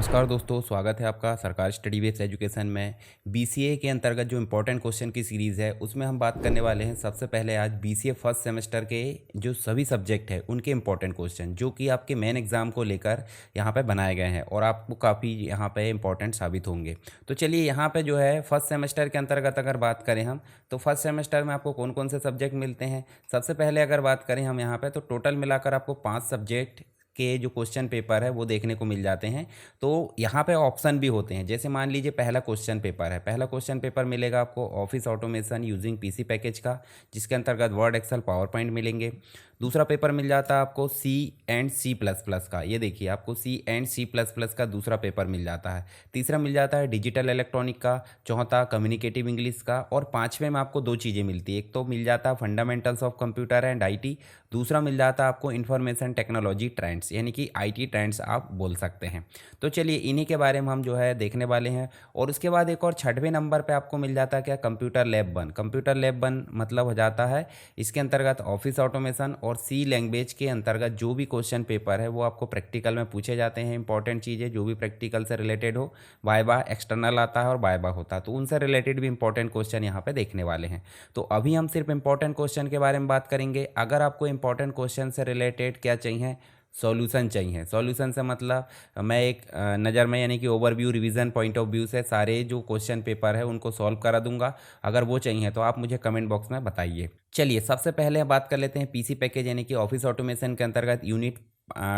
नमस्कार दोस्तों, स्वागत है आपका सरकारी स्टडी बेस्ड एजुकेशन में। बीसीए के अंतर्गत जो इम्पोर्टेंट क्वेश्चन की सीरीज़ है उसमें हम बात करने वाले हैं। सबसे पहले आज बीसीए फर्स्ट सेमेस्टर के जो सभी सब्जेक्ट है उनके इम्पोर्टेंट क्वेश्चन जो कि आपके मेन एग्जाम को लेकर यहाँ पे बनाए गए हैं और आपको काफ़ी यहाँ पे इम्पोर्टेंट साबित होंगे। तो चलिए यहाँ पे जो है फर्स्ट सेमेस्टर के अंतर्गत अगर बात करें हम, तो फर्स्ट सेमेस्टर में आपको कौन कौन से सब्जेक्ट मिलते हैं। सबसे पहले अगर बात करें हम यहाँ पे, तो टोटल मिलाकर आपको 5 सब्जेक्ट के जो क्वेश्चन पेपर है वो देखने को मिल जाते हैं। तो यहाँ पे ऑप्शन भी होते हैं। जैसे मान लीजिए पहला क्वेश्चन पेपर है, पहला क्वेश्चन पेपर मिलेगा आपको office automation using PC package का, जिसके अंतर्गत वर्ड, एक्सेल, पावर पॉइंट मिलेंगे। दूसरा पेपर मिल जाता है आपको सी एंड सी प्लस प्लस का। ये देखिए आपको सी एंड सी प्लस प्लस का दूसरा पेपर मिल जाता है। तीसरा मिल जाता है डिजिटल इलेक्ट्रॉनिक का। चौथा कम्युनिकेटिव इंग्लिश का। और पाँचवें में आपको 2 चीज़ें मिलती है। एक तो मिल जाता है fundamentals of computer and IT. दूसरा मिल जाता है आपको इंफॉर्मेशन टेक्नोलॉजी ट्रेंड्स, यानी कि आईटी ट्रेंड्स आप बोल सकते हैं। तो चलिए इन्हीं के बारे में हम जो है देखने वाले हैं। और उसके बाद एक और 6वें नंबर पे आपको मिल जाता है क्या, कंप्यूटर लैब 1। कंप्यूटर लैब 1 मतलब हो जाता है इसके अंतर्गत ऑफिस ऑटोमेशन और सी लैंग्वेज के अंतर्गत जो भी क्वेश्चन पेपर है वो आपको प्रैक्टिकल में पूछे जाते हैं। इंपॉर्टेंट चीज़ें जो भी प्रैक्टिकल से रिलेटेड हो, वाइवा एक्सटर्नल आता है और वाइवा होता है, तो उनसे रिलेटेड भी इंपॉर्टेंट क्वेश्चन यहाँ पे देखने वाले हैं। तो अभी हम सिर्फ इंपॉर्टेंट क्वेश्चन के बारे में बात करेंगे। अगर आपको इंपॉर्टेंट क्वेश्चन से रिलेटेड क्या चाहिए, सॉल्यूशन चाहिए। सॉल्यूशन से मतलब मैं एक नज़र में, यानी कि overview revision point of view से सारे जो क्वेश्चन पेपर है उनको सॉल्व करा दूंगा। अगर वो चाहिए तो आप मुझे कमेंट बॉक्स में बताइए। चलिए सबसे पहले बात कर लेते हैं पीसी पैकेज, यानी कि ऑफिस ऑटोमेशन के अंतर्गत यूनिट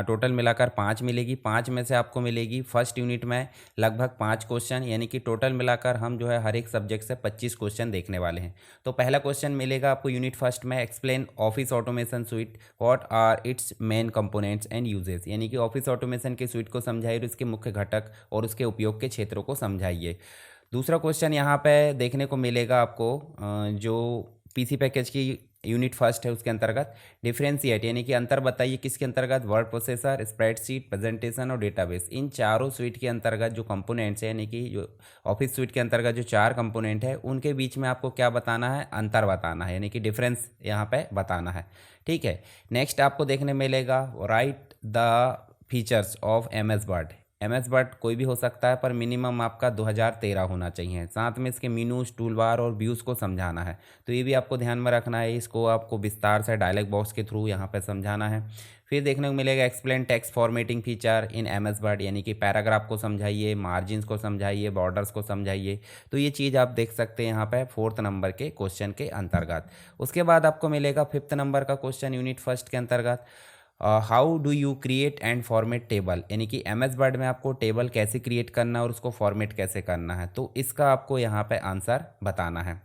टोटल मिलाकर 5 मिलेगी। 5 में से आपको मिलेगी फर्स्ट यूनिट में लगभग 5 क्वेश्चन, यानी कि टोटल मिलाकर हम जो है हर एक सब्जेक्ट से 25 क्वेश्चन देखने वाले हैं। तो पहला क्वेश्चन मिलेगा आपको यूनिट फर्स्ट में, explain office automation suite, what are its main components and uses, यानी कि ऑफिस ऑटोमेशन के स्वीट को समझाइए और इसके मुख्य घटक और उसके उपयोग के क्षेत्रों को समझाइए। दूसरा क्वेश्चन यहाँ पे देखने को मिलेगा आपको जो पीसी पैकेज की यूनिट फर्स्ट है उसके अंतर्गत डिफरेंशिएट, यानी कि अंतर बताइए किसके अंतर्गत, वर्ड प्रोसेसर, स्प्रेडशीट, प्रेजेंटेशन और डेटाबेस। इन चारों स्वीट के अंतर्गत जो कंपोनेंट्स है, यानी कि जो ऑफिस स्वीट के अंतर्गत जो 4 कंपोनेंट है उनके बीच में आपको क्या बताना है, अंतर बताना है, यानी कि डिफरेंस यहाँ पे बताना है। ठीक है। नेक्स्ट आपको देखने मिलेगा right the features of MS word. MS word कोई भी हो सकता है पर मिनिमम आपका 2013 होना चाहिए। साथ में इसके मीनूज, टूलबार और व्यूज़ को समझाना है। तो ये भी आपको ध्यान में रखना है। इसको आपको विस्तार से डायलॉग बॉक्स के थ्रू यहाँ पे समझाना है। फिर देखने को मिलेगा explain text formatting feature in MS word, यानी कि पैराग्राफ को समझाइए, मार्जिन्स को समझाइए, बॉर्डर्स को समझाइए। तो ये चीज़ आप देख सकते हैं यहाँ पे 4th नंबर के क्वेश्चन के अंतर्गत। उसके बाद आपको मिलेगा 5th नंबर का क्वेश्चन यूनिट फर्स्ट के अंतर्गत, how do you create and format table, यानी कि एमएस वर्ड में आपको टेबल कैसे क्रिएट करना है और उसको फॉर्मेट कैसे करना है। तो इसका आपको यहाँ पे आंसर बताना है,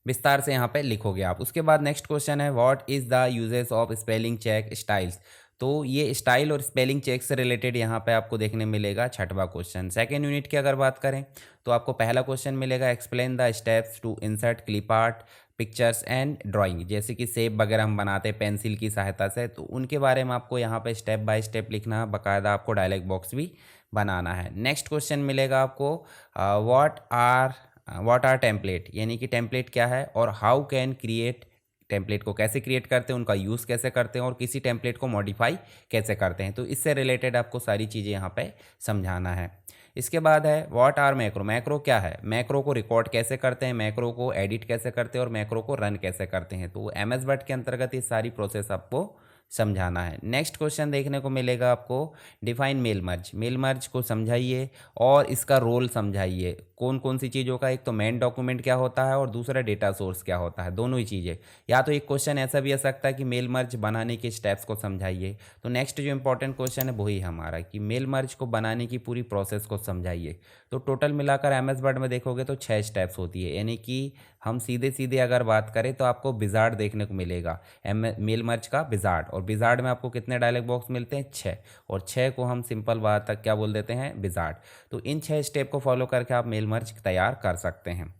विस्तार से यहाँ पे लिखोगे आप। उसके बाद नेक्स्ट क्वेश्चन है what is the uses of spelling check styles. तो ये स्टाइल और स्पेलिंग चेक से रिलेटेड यहाँ पे आपको देखने मिलेगा 6वां क्वेश्चन। सेकेंड यूनिट की अगर बात करें तो आपको पहला क्वेश्चन मिलेगा explain the steps to insert clip art, pictures and drawing, जैसे कि शेप वगैरह हम बनाते हैं पेंसिल की सहायता से, तो उनके बारे में आपको यहाँ पे स्टेप बाय स्टेप लिखना है। बाकायदा आपको डायलॉग बॉक्स भी बनाना है। नेक्स्ट क्वेश्चन मिलेगा आपको व्हाट आर टेम्पलेट, यानी कि टेम्पलेट क्या है और हाउ कैन क्रिएट, टेम्पलेट को कैसे क्रिएट करते हैं, उनका यूज़ कैसे करते हैं और किसी टेम्पलेट को मॉडिफाई कैसे करते हैं। तो इससे रिलेटेड आपको सारी चीज़ें यहाँ पे समझाना है। इसके बाद है व्हाट आर मैक्रो। मैक्रो क्या है, मैक्रो को रिकॉर्ड कैसे करते हैं, मैक्रो को एडिट कैसे करते हैं और मैक्रो को रन कैसे करते हैं। तो एमएस वर्ड के अंतर्गत ये सारी प्रोसेस आपको समझाना है। नेक्स्ट क्वेश्चन देखने को मिलेगा आपको define mail merge. Mail merge को समझाइए और इसका रोल समझाइए, कौन कौन सी चीज़ों का, एक तो मेन डॉक्यूमेंट क्या होता है और दूसरा डेटा सोर्स क्या होता है, दोनों ही चीज़ें। या तो एक क्वेश्चन ऐसा भी आ सकता है कि मेल मर्ज बनाने के स्टेप्स को समझाइए। तो नेक्स्ट जो इंपॉर्टेंट क्वेश्चन है वही हमारा कि मेल मर्ज को बनाने की पूरी प्रोसेस को समझाइए। तो टोटल मिलाकर एमएस वर्ड में देखोगे तो 6 स्टेप्स होती है, यानी कि हम सीधे सीधे अगर बात करें तो आपको विजार्ड देखने को मिलेगा, मेल मर्ज का विजार्ड। और विजार्ड में आपको कितने डायलॉग बॉक्स मिलते हैं, 6, और 6 को हम सिंपल बात तक क्या बोल देते हैं, विजार्ड। तो इन 6 स्टेप को फॉलो करके आप मेल मर्ज तैयार कर सकते हैं।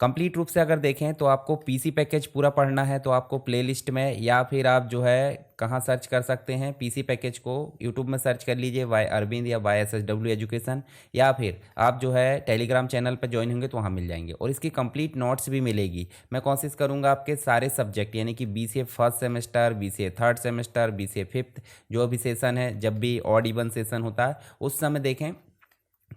कंप्लीट रूप से अगर देखें तो आपको पीसी पैकेज पूरा पढ़ना है तो आपको प्लेलिस्ट में, या फिर आप जो है कहाँ सर्च कर सकते हैं, पीसी पैकेज को यूट्यूब में सर्च कर लीजिए, वाई अरविंद या वाई SSW एजुकेशन, या फिर आप जो है टेलीग्राम चैनल पर ज्वाइन होंगे तो वहाँ मिल जाएंगे और इसकी कंप्लीट नोट्स भी मिलेगी। मैं कोशिश करूँगा आपके सारे सब्जेक्ट यानी कि BCA first semester, BCA third semester, BCA fifth जो भी सेशन है, जब भी ऑड इवन सेशन होता है उस समय देखें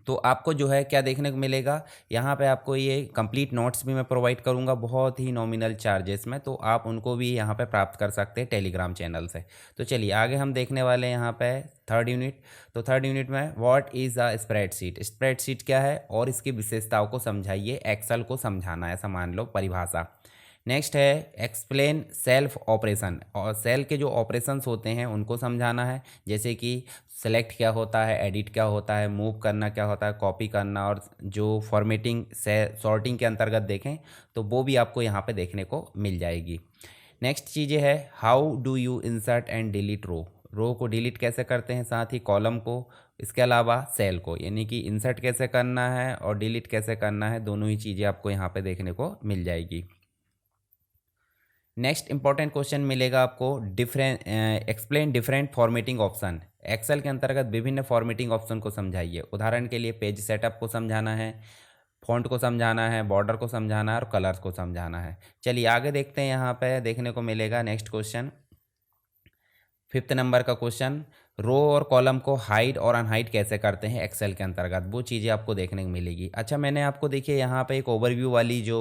तो आपको जो है क्या देखने को मिलेगा, यहाँ पे आपको ये कंप्लीट नोट्स भी मैं प्रोवाइड करूँगा बहुत ही नॉमिनल चार्जेस में, तो आप उनको भी यहाँ पे प्राप्त कर सकते हैं टेलीग्राम चैनल से। तो चलिए आगे हम देखने वाले हैं यहाँ पे थर्ड यूनिट। तो थर्ड यूनिट में what is a spreadsheet, spreadsheet क्या है और इसकी विशेषताओं को समझाइए, एक्सेल को समझाना है, ऐसा मान लो परिभाषा। नेक्स्ट है एक्सप्लेन सेल्फ ऑपरेशन, और सेल के जो ऑपरेशंस होते हैं उनको समझाना है, जैसे कि सेलेक्ट क्या होता है, एडिट क्या होता है, मूव करना क्या होता है, कॉपी करना, और जो फॉर्मेटिंग से सॉर्टिंग के अंतर्गत देखें तो वो भी आपको यहाँ पे देखने को मिल जाएगी। नेक्स्ट चीज़ें है how do you insert and delete row, row को डिलीट कैसे करते हैं, साथ ही कॉलम को, इसके अलावा सेल को, यानी कि इंसर्ट कैसे करना है और डिलीट कैसे करना है, दोनों ही चीज़ें आपको यहाँ पे देखने को मिल जाएगी। नेक्स्ट इंपॉर्टेंट क्वेश्चन मिलेगा आपको explain different formatting option, Excel के अंतर्गत विभिन्न फॉर्मेटिंग ऑप्शन को समझाइए। उदाहरण के लिए पेज सेटअप को समझाना है, फॉन्ट को समझाना है, बॉर्डर को समझाना है और कलर्स को समझाना है। चलिए आगे देखते हैं, यहाँ पे देखने को मिलेगा नेक्स्ट क्वेश्चन, फिफ्थ नंबर का क्वेश्चन, रो और कॉलम को हाइड और अनहाइड कैसे करते हैं एक्सेल के अंतर्गत, वो चीज़ें आपको देखने को मिलेगी। अच्छा, मैंने आपको देखिए यहाँ पे एक ओवरव्यू वाली जो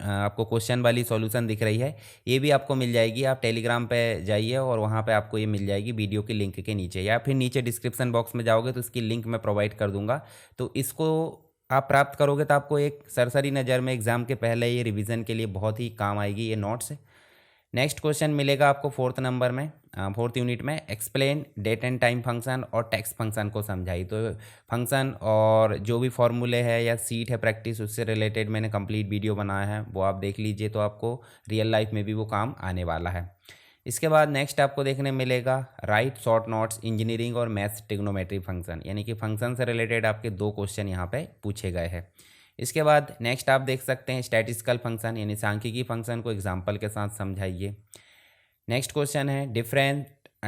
आपको क्वेश्चन वाली सॉल्यूशन दिख रही है, ये भी आपको मिल जाएगी। आप टेलीग्राम पे जाइए और वहाँ पे आपको ये मिल जाएगी वीडियो के लिंक के नीचे, या फिर नीचे डिस्क्रिप्शन बॉक्स में जाओगे तो इसकी लिंक मैं प्रोवाइड कर दूँगा। तो इसको आप प्राप्त करोगे तो आपको एक सरसरी नज़र में एग्ज़ाम के पहले ये रिविज़न के लिए बहुत ही काम आएगी ये नोट्स। नेक्स्ट क्वेश्चन मिलेगा आपको फोर्थ नंबर में, फोर्थ यूनिट में, explain date and time function और टेक्स्ट फंक्शन को समझाई। तो फंक्शन और जो भी फॉर्मूले है या सीट है प्रैक्टिस, उससे रिलेटेड मैंने कंप्लीट वीडियो बनाया है, वो आप देख लीजिए तो आपको रियल लाइफ में भी वो काम आने वाला है। इसके बाद नेक्स्ट आपको देखने मिलेगा राइट शॉर्ट नोट्स इंजीनियरिंग और मैथ्स ट्रिग्नोमेट्री फंक्शन, यानी कि फंक्शन से रिलेटेड आपके दो क्वेश्चन यहाँ पे पूछे गए हैं। इसके बाद नेक्स्ट आप देख सकते हैं स्टैटिस्टिकल फंक्शन, यानी सांख्यिकी फंक्शन को एग्जाम्पल के साथ समझाइए। नेक्स्ट क्वेश्चन है different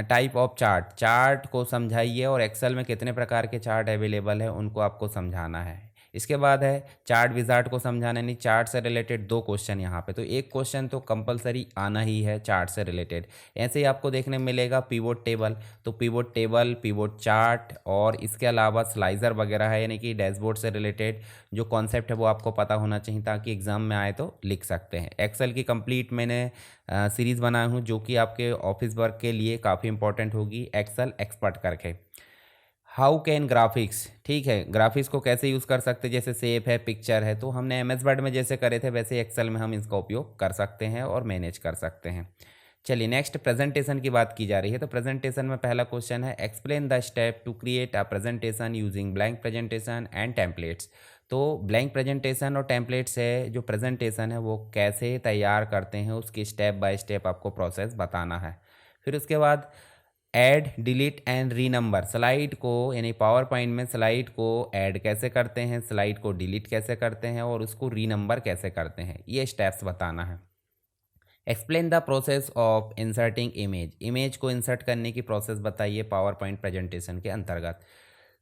type of chart, chart को समझाइए और एक्सेल में कितने प्रकार के चार्ट अवेलेबल है उनको आपको समझाना है। इसके बाद है चार्ट विजार्ट को समझाना, यानी चार्ट से रिलेटेड दो क्वेश्चन यहाँ पे, तो एक क्वेश्चन तो कंपलसरी आना ही है चार्ट से रिलेटेड। ऐसे ही आपको देखने मिलेगा पिवोट टेबल, तो पिवोट टेबल, पिवोट चार्ट और इसके अलावा स्लाइजर वगैरह है, यानी कि डैशबोर्ड से रिलेटेड जो कॉन्सेप्ट है वो आपको पता होना चाहिए ताकि एग्जाम में आए तो लिख सकते हैं। एक्सेल की कंप्लीट मैंने सीरीज़ बनाया हूँ जो कि आपके ऑफिस वर्क के लिए काफ़ी इंपॉर्टेंट होगी, एक्सेल एक्सपर्ट करके। हाउ कैन ग्राफिक्स, ठीक है, ग्राफिक्स को कैसे यूज़ कर सकते हैं, जैसे शेप है, पिक्चर है, तो हमने MS वर्ड में जैसे करे थे वैसे एक्सेल में हम इसका उपयोग कर सकते हैं और मैनेज कर सकते हैं। चलिए नेक्स्ट प्रेजेंटेशन की बात की जा रही है, तो प्रेजेंटेशन में पहला क्वेश्चन है explain the step to create a presentation using blank presentation and templates. तो ब्लैंक प्रेजेंटेशन और टेम्पलेट्स है जो प्रेजेंटेशन है वो कैसे तैयार करते हैं, उसकी स्टेप बाय स्टेप आपको प्रोसेस बताना है। फिर उसके बाद add delete and re number, slide को यानी पावर पॉइंट में स्लाइड को ऐड कैसे करते हैं, स्लाइड को डिलीट कैसे करते हैं और उसको री नंबर कैसे करते हैं, ये स्टेप्स बताना है। Explain the process of inserting image, image को इंसर्ट करने की प्रोसेस बताइए पावर पॉइंट प्रेजेंटेशन के अंतर्गत।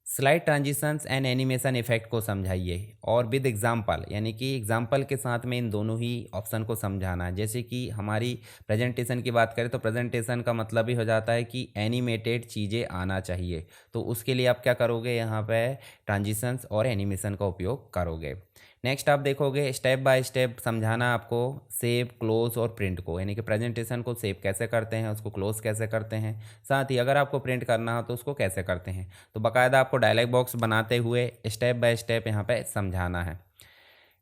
Slide transitions and animation effect को समझाइए और विद एग्जांपल, यानी कि एग्जांपल के साथ में इन दोनों ही ऑप्शन को समझाना है। जैसे कि हमारी प्रेजेंटेशन की बात करें तो प्रेजेंटेशन का मतलब ही हो जाता है कि एनिमेटेड चीज़ें आना चाहिए, तो उसके लिए आप क्या करोगे, यहाँ पे ट्रांजिशंस और एनिमेशन का उपयोग करोगे। नेक्स्ट आप देखोगे स्टेप बाय स्टेप समझाना आपको सेव, क्लोज और प्रिंट को, यानी कि प्रेजेंटेशन को सेव कैसे करते हैं, उसको क्लोज कैसे करते हैं, साथ ही अगर आपको प्रिंट करना हो तो उसको कैसे करते हैं। तो बाकायदा आपको डायलॉग बॉक्स बनाते हुए स्टेप बाय स्टेप यहाँ पे समझाना है।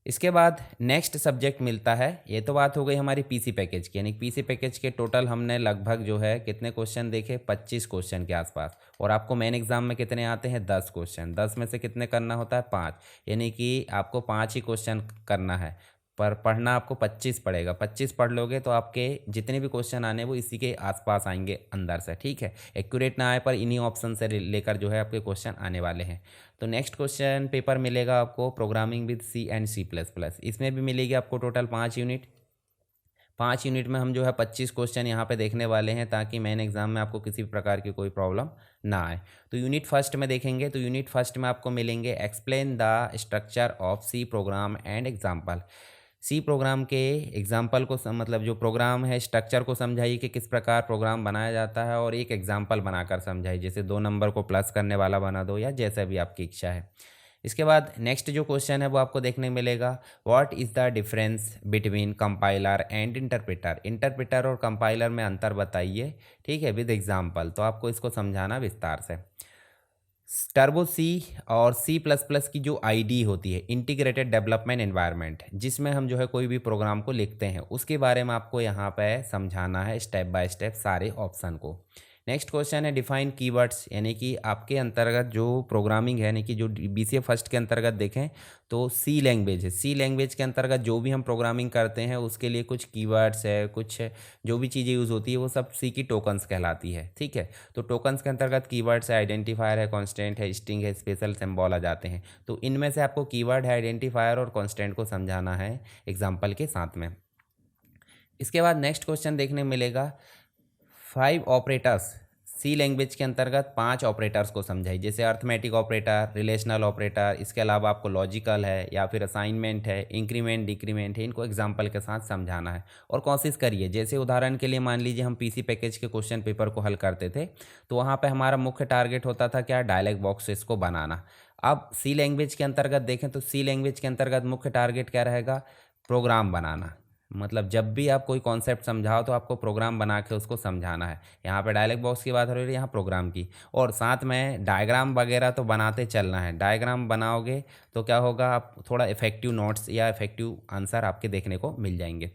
इसके बाद नेक्स्ट सब्जेक्ट मिलता है, ये तो बात हो गई हमारी पीसी पैकेज की, यानी पीसी पैकेज के टोटल हमने लगभग जो है कितने क्वेश्चन देखे, 25 क्वेश्चन के आसपास, और आपको मेन एग्जाम में कितने आते हैं, 10 क्वेश्चन, 10 में से कितने करना होता है, 5, यानी कि आपको 5 ही क्वेश्चन करना है। पर पढ़ना आपको 25 पड़ेगा। 25 पढ़ लोगे तो आपके जितने भी क्वेश्चन आने वो इसी के आसपास आएंगे अंदर से, ठीक है। एक्यूरेट ना आए पर इन्हीं ऑप्शन से लेकर जो है आपके क्वेश्चन आने वाले हैं। तो नेक्स्ट क्वेश्चन पेपर मिलेगा आपको programming with C and C plus plus. इसमें भी मिलेगी आपको टोटल 5 यूनिट। 5 यूनिट में हम जो है 25 क्वेश्चन यहाँ पे देखने वाले हैं, ताकि मेन एग्जाम में आपको किसी भी प्रकार की कोई प्रॉब्लम ना आए। तो यूनिट फर्स्ट में देखेंगे तो यूनिट फर्स्ट में आपको मिलेंगे explain the structure of C program and example. C program के एग्जाम्पल को मतलब जो प्रोग्राम है स्ट्रक्चर को समझाइए कि किस प्रकार प्रोग्राम बनाया जाता है, और एक एग्जाम्पल बनाकर समझाइए, जैसे 2 नंबर को प्लस करने वाला बना दो या जैसा भी आपकी इच्छा है। इसके बाद नेक्स्ट जो क्वेश्चन है वो आपको देखने मिलेगा, what is the difference between compiler and interpreter. Interpreter और कंपाइलर में अंतर बताइए, ठीक है, विद एग्जाम्पल। तो आपको इसको समझाना विस्तार से। टर्बो सी और सी प्लस प्लस की जो आईडी होती है, इंटीग्रेटेड डेवलपमेंट एनवायरनमेंट, जिसमें हम जो है कोई भी प्रोग्राम को लिखते हैं, उसके बारे में आपको यहाँ पे समझाना है स्टेप बाय स्टेप सारे ऑप्शन को। नेक्स्ट क्वेश्चन है डिफाइन कीवर्ड्स, यानी कि आपके अंतर्गत जो प्रोग्रामिंग है, यानी कि जो बीसीए फर्स्ट के अंतर्गत देखें तो सी लैंग्वेज है। सी लैंग्वेज के अंतर्गत जो भी हम प्रोग्रामिंग करते हैं उसके लिए कुछ कीवर्ड्स है, कुछ जो भी चीज़ें यूज़ होती है वो सब सी की टोकन्स कहलाती है, ठीक है। तो टोकन्स के अंतर्गत कीवर्ड्स है, आइडेंटिफायर है, कॉन्स्टेंट है, स्ट्रिंग है, स्पेशल सिंबल आ जाते हैं। तो इनमें से आपको कीवर्ड है, आइडेंटिफायर और कॉन्स्टेंट को समझाना है एग्जाम्पल के साथ में। इसके बाद नेक्स्ट क्वेश्चन देखने मिलेगा 5 ऑपरेटर्स। सी लैंग्वेज के अंतर्गत 5 ऑपरेटर्स को समझाइए, जैसे अर्थमेटिक ऑपरेटर, रिलेशनल ऑपरेटर, इसके अलावा आपको लॉजिकल है या फिर असाइनमेंट है, इंक्रीमेंट डिक्रीमेंट है, इनको एग्जाम्पल के साथ समझाना है। और कोशिश करिए, जैसे उदाहरण के लिए मान लीजिए हम पीसी पैकेज के क्वेश्चन पेपर को हल करते थे, तो वहाँ पर हमारा मुख्य टारगेट होता था क्या, डायलॉग बॉक्सेस को बनाना। अब सी लैंग्वेज के अंतर्गत देखें तो सी लैंग्वेज के अंतर्गत मुख्य टारगेट क्या रहेगा, प्रोग्राम बनाना। मतलब जब भी आप कोई कॉन्सेप्ट समझाओ तो आपको प्रोग्राम बना के उसको समझाना है। यहाँ पे डायलॉग बॉक्स की बात हो रही है, यहाँ प्रोग्राम की, और साथ में डायग्राम वगैरह तो बनाते चलना है। डायग्राम बनाओगे तो क्या होगा, आप थोड़ा इफेक्टिव नोट्स या इफेक्टिव आंसर आपके देखने को मिल जाएंगे।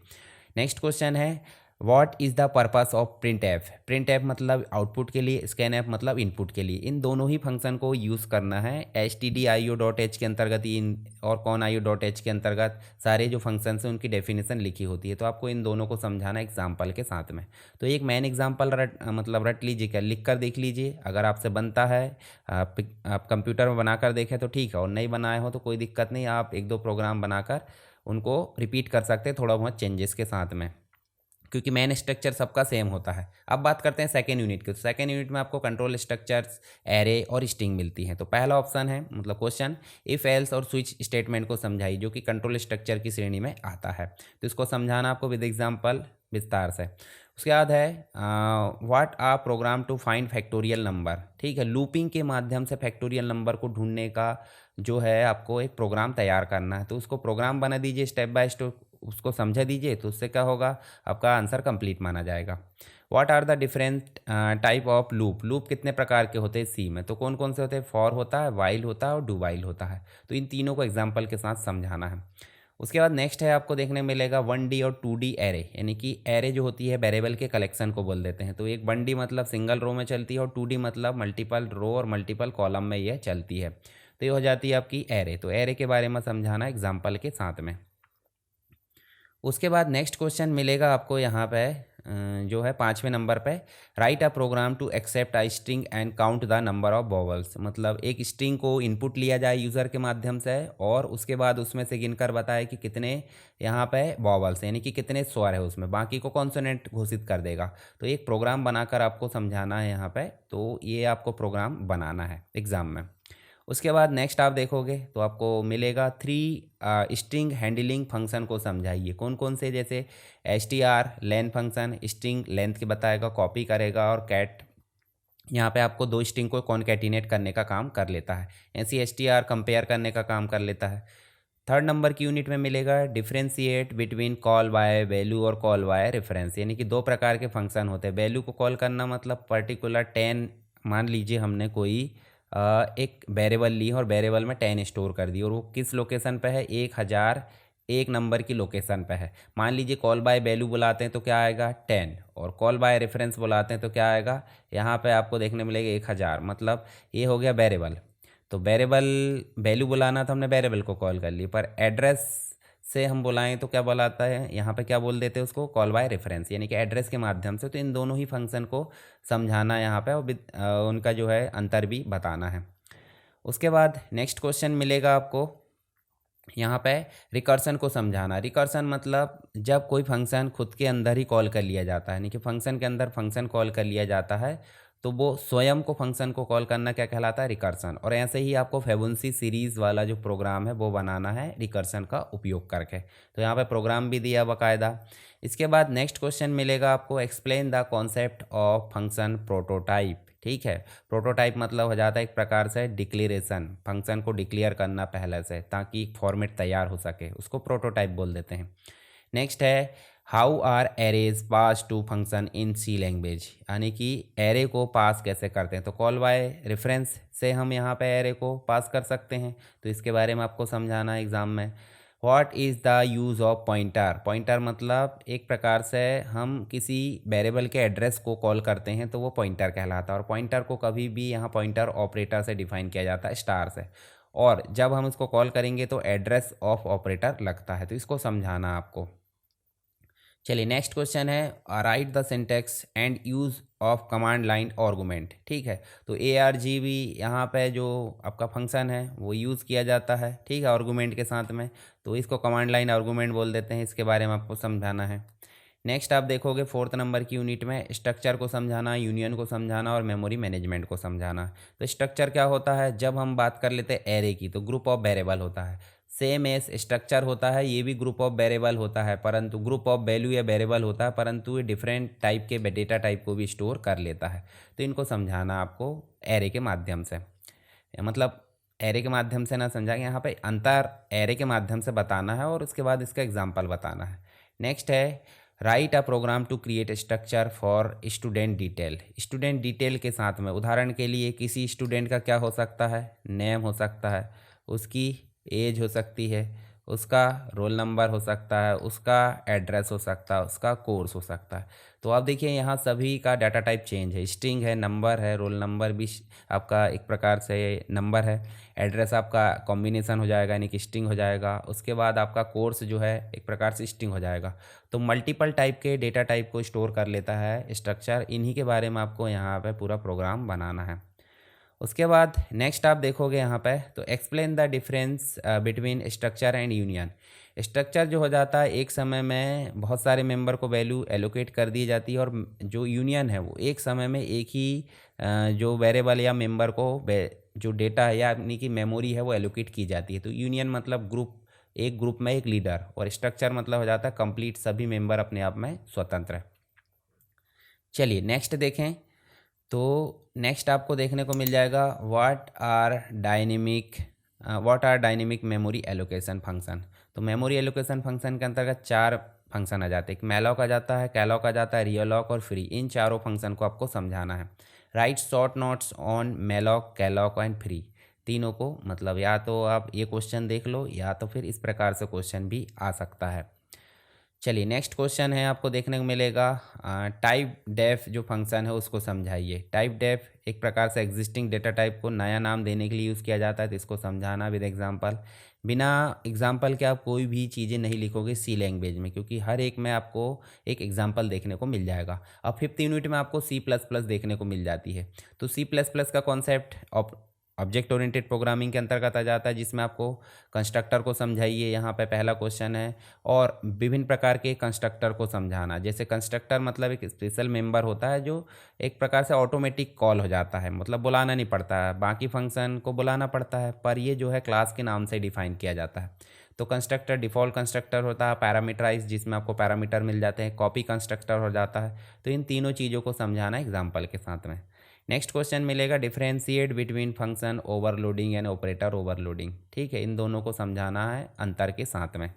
नेक्स्ट क्वेश्चन है what is the purpose of print F. Print F मतलब आउटपुट के लिए, स्कैन एफ मतलब इनपुट के लिए। इन दोनों ही फंक्शन को यूज़ करना है। stdio.h के अंतर्गत इन और conio.h के अंतर्गत सारे जो फंक्शंस हैं उनकी डेफिनेशन लिखी होती है। तो आपको इन दोनों को समझाना एग्जाम्पल के साथ में। तो एक मैन एग्जाम्पल रट लीजिए, क्या लिख कर देख लीजिए। अगर आपसे बनता है आप कंप्यूटर में बनाकर देखें तो ठीक है, और नहीं बनाए हो तो कोई दिक्कत नहीं, आप 1-2 प्रोग्राम बनाकर उनको रिपीट कर सकते हैं थोड़ा बहुत चेंजेस के साथ में, क्योंकि मेन स्ट्रक्चर सबका सेम होता है। अब बात करते हैं सेकेंड यूनिट की। तो सेकेंड यूनिट में आपको कंट्रोल स्ट्रक्चर्स, एरे और स्ट्रिंग मिलती हैं। तो पहला ऑप्शन है मतलब क्वेश्चन, इफ एल्स और स्विच स्टेटमेंट को समझाइए, जो कि कंट्रोल स्ट्रक्चर की श्रेणी में आता है। तो इसको समझाना आपको विद एग्जाम्पल विस्तार से। उसके बाद है what a program to find factorial number, ठीक है। लूपिंग के माध्यम से फैक्टोरियल नंबर को ढूंढने का जो है आपको एक प्रोग्राम तैयार करना है। तो उसको प्रोग्राम बना दीजिए स्टेप बाय स्टेप, उसको समझा दीजिए, तो उससे क्या होगा, आपका आंसर कंप्लीट माना जाएगा। What are the different type of loop. Loop कितने प्रकार के होते हैं सी में, तो कौन कौन से होते हैं, फॉर होता है, वाइल होता है और डू वाइल होता है। तो इन तीनों को एग्जाम्पल के साथ समझाना है। उसके बाद नेक्स्ट है आपको देखने मिलेगा 1D और 2D एरे, यानी कि एरे जो होती है वेरिएबल के कलेक्शन को बोल देते हैं। तो एक 1D मतलब सिंगल रो में चलती है और 2D मतलब मल्टीपल रो और मल्टीपल कॉलम में यह चलती है। तो ये हो जाती है आपकी एरे। तो एरे के बारे में समझाना एग्जाम्पल के साथ में। उसके बाद नेक्स्ट क्वेश्चन मिलेगा आपको यहाँ पे जो है 5वें नंबर पे, write a program to accept a string and count the number of vowels. मतलब एक स्ट्रिंग को इनपुट लिया जाए यूज़र के माध्यम से, और उसके बाद उसमें से गिनकर बताए कि कितने यहाँ पे वॉवल्स, यानी कि कितने स्वर है उसमें, बाकी को कॉन्सोनेंट घोषित कर देगा। तो एक प्रोग्राम बनाकर आपको समझाना है यहाँ पे। तो ये आपको प्रोग्राम बनाना है एग्ज़ाम में। उसके बाद नेक्स्ट आप देखोगे तो आपको मिलेगा 3 स्ट्रिंग हैंडलिंग फंक्शन को समझाइए। कौन कौन से, जैसे str length function string length की बताएगा, कॉपी करेगा, और कैट यहाँ पे आपको 2 स्ट्रिंग को कॉन्कैटिनेट करने का काम कर लेता है। ऐसी str कंपेयर करने का काम कर लेता है। 3rd नंबर की यूनिट में मिलेगा differentiate between call by value और कॉल बाय रेफरेंस, यानी कि 2 प्रकार के फंक्शन होते हैं। वैल्यू को कॉल करना मतलब पर्टिकुलर 10, मान लीजिए हमने कोई एक वेरिएबल ली और वेरिएबल में 10 स्टोर कर दी, और वो किस लोकेशन पे है, 1001 नंबर की लोकेशन पे है। मान लीजिए कॉल बाय वैल्यू बुलाते हैं तो क्या आएगा 10, और कॉल बाय रेफरेंस बुलाते हैं तो क्या आएगा, यहाँ पे आपको देखने मिलेगा 1000। मतलब ये हो गया वेरिएबल। तो वेरिएबल वैल्यू बुलाना तो हमने वेरिएबल को कॉल कर ली, पर एड्रेस से हम बुलाएं तो क्या बुलाता है, यहाँ पे क्या बोल देते हैं उसको, कॉल बाय रेफरेंस, यानी कि एड्रेस के माध्यम से। तो इन दोनों ही फंक्शन को समझाना है यहाँ पे, और उनका जो है अंतर भी बताना है। उसके बाद नेक्स्ट क्वेश्चन मिलेगा आपको यहाँ पे रिकर्सन को समझाना। रिकर्सन मतलब जब कोई फंक्शन खुद के अंदर ही कॉल कर लिया जाता है, यानी कि फंक्शन के अंदर फंक्शन कॉल कर लिया जाता है, तो वो स्वयं को फंक्शन को कॉल करना क्या कहलाता है, रिकर्सन। और ऐसे ही आपको फेबुंसी सीरीज़ वाला जो प्रोग्राम है वो बनाना है रिकर्सन का उपयोग करके। तो यहाँ पे प्रोग्राम भी दिया बाकायदा। इसके बाद नेक्स्ट क्वेश्चन मिलेगा आपको, explain the concept of function prototype. ठीक है, प्रोटोटाइप मतलब हो जाता है एक प्रकार से डिक्लेरेशन, फंक्शन को डिक्लेयर करना पहले से ताकि एक फॉर्मेट तैयार हो सके, उसको प्रोटोटाइप बोल देते हैं। नेक्स्ट है, how are arrays pass to function in C language, यानी कि एरे को पास कैसे करते हैं। तो कॉल बाय रेफरेंस से हम यहाँ पे एरे को पास कर सकते हैं, तो इसके बारे में आपको समझाना है एग्ज़ाम में। What is the use of pointer. Pointer मतलब एक प्रकार से हम किसी वेरिएबल के एड्रेस को कॉल करते हैं तो वो पॉइंटर कहलाता है। और पॉइंटर को कभी भी यहाँ पॉइंटर ऑपरेटर से डिफाइन किया जाता है, स्टार से, और जब हम उसको कॉल करेंगे तो एड्रेस ऑफ ऑपरेटर लगता है। तो इसको समझाना आपको। चलिए नेक्स्ट क्वेश्चन है, write the syntax and use of command line argument. ठीक है, तो ARGB यहाँ पे जो आपका फंक्शन है वो यूज़ किया जाता है, ठीक है, आर्गुमेंट के साथ में, तो इसको कमांड लाइन आर्गुमेंट बोल देते हैं। इसके बारे में आपको समझाना है। नेक्स्ट आप देखोगे 4th नंबर की यूनिट में स्ट्रक्चर को समझाना, यूनियन को समझाना और मेमोरी मैनेजमेंट को समझाना। तो स्ट्रक्चर क्या होता है, जब हम बात कर लेते हैं एरे की तो ग्रुप ऑफ वेरिएबल होता है, सेम एस स्ट्रक्चर होता है, ये भी ग्रुप ऑफ वेरिएबल होता है, परंतु ग्रुप ऑफ वैल्यू या वेरिएबल होता है, परंतु ये डिफरेंट टाइप के डेटा टाइप को भी स्टोर कर लेता है। तो इनको समझाना आपको एरे के माध्यम से, मतलब एरे के माध्यम से ना समझाएंगे, यहाँ पे अंतर एरे के माध्यम से बताना है और उसके बाद इसका एग्जाम्पल बताना है। नेक्स्ट है, write a program to create structure for student detail. Student detail के साथ में उदाहरण के लिए किसी स्टूडेंट का क्या हो सकता है, नेम हो सकता है, उसकी एज हो सकती है, उसका रोल नंबर हो सकता है, उसका एड्रेस हो सकता है, उसका कोर्स हो सकता है। तो आप देखिए यहाँ सभी का डाटा टाइप चेंज है, स्ट्रिंग है, नंबर है, रोल नंबर भी आपका एक प्रकार से नंबर है, एड्रेस आपका कॉम्बिनेशन हो जाएगा यानी कि स्ट्रिंग हो जाएगा, उसके बाद आपका कोर्स जो है एक प्रकार से स्ट्रिंग हो जाएगा। तो मल्टीपल टाइप के डेटा टाइप को स्टोर कर लेता है स्ट्रक्चर, इन्हीं के बारे में आपको यहाँ पे पूरा प्रोग्राम बनाना है। उसके बाद नेक्स्ट आप देखोगे यहाँ पे, तो explain the difference between structure and union. Structure जो हो जाता है एक समय में बहुत सारे मेंबर को वैल्यू एलोकेट कर दी जाती है, और जो यूनियन है वो एक समय में एक ही जो वेरिएबल या मेंबर को जो डेटा है यानी कि मेमोरी है वो एलोकेट की जाती है। तो यूनियन मतलब ग्रुप, एक ग्रुप में एक लीडर, और स्ट्रक्चर मतलब हो जाता है कंप्लीट सभी मेंबर अपने आप में स्वतंत्र है। चलिए नेक्स्ट देखें, तो नेक्स्ट आपको देखने को मिल जाएगा what are dynamic memory allocation function. तो मेमोरी एलोकेशन फंक्शन के अंतर्गत 4 फंक्शन आ जाते हैं, एक मैलॉक आ जाता है, कैलॉक आ जाता है, रियलॉक और फ्री। इन चारों फंक्शन को आपको समझाना है। Right short notes on malloc, calloc and free, तीनों को, मतलब या तो आप ये क्वेश्चन देख लो या तो फिर इस प्रकार से क्वेश्चन भी आ सकता है। चलिए नेक्स्ट क्वेश्चन है आपको देखने को मिलेगा, टाइप डेफ जो फंक्शन है उसको समझाइए। टाइप डेफ एक प्रकार से एग्जिस्टिंग डेटा टाइप को नया नाम देने के लिए यूज़ किया जाता है, तो इसको समझाना विद एग्जांपल। बिना एग्जांपल के आप कोई भी चीज़ें नहीं लिखोगे सी लैंग्वेज में, क्योंकि हर एक में आपको एक एग्जांपल देखने को मिल जाएगा। अब 5th यूनिट में आपको C++ देखने को मिल जाती है। तो C++ का कॉन्सेप्ट ऑब्जेक्ट ओरिएंटेड प्रोग्रामिंग के अंतर्गत आ जाता है, जिसमें आपको कंस्ट्रक्टर को समझाइए, यहाँ पे पहला क्वेश्चन है, और विभिन्न प्रकार के कंस्ट्रक्टर को समझाना। जैसे कंस्ट्रक्टर मतलब एक स्पेशल मेंबर होता है जो एक प्रकार से ऑटोमेटिक कॉल हो जाता है, मतलब बुलाना नहीं पड़ता है, बाकी फंक्शन को बुलाना पड़ता है, पर ये जो है क्लास के नाम से डिफाइन किया जाता है। तो कंस्ट्रक्टर डिफ़ॉल्ट कंस्ट्रक्टर होता है, पैरामीटराइज जिसमें आपको पैरामीटर मिल जाते हैं, कॉपी कंस्ट्रक्टर हो जाता है। तो इन तीनों चीज़ों को समझाना एग्जाम्पल के साथ में। नेक्स्ट क्वेश्चन मिलेगा, differentiate between function overloading and operator overloading. ठीक है, इन दोनों को समझाना है अंतर के साथ में।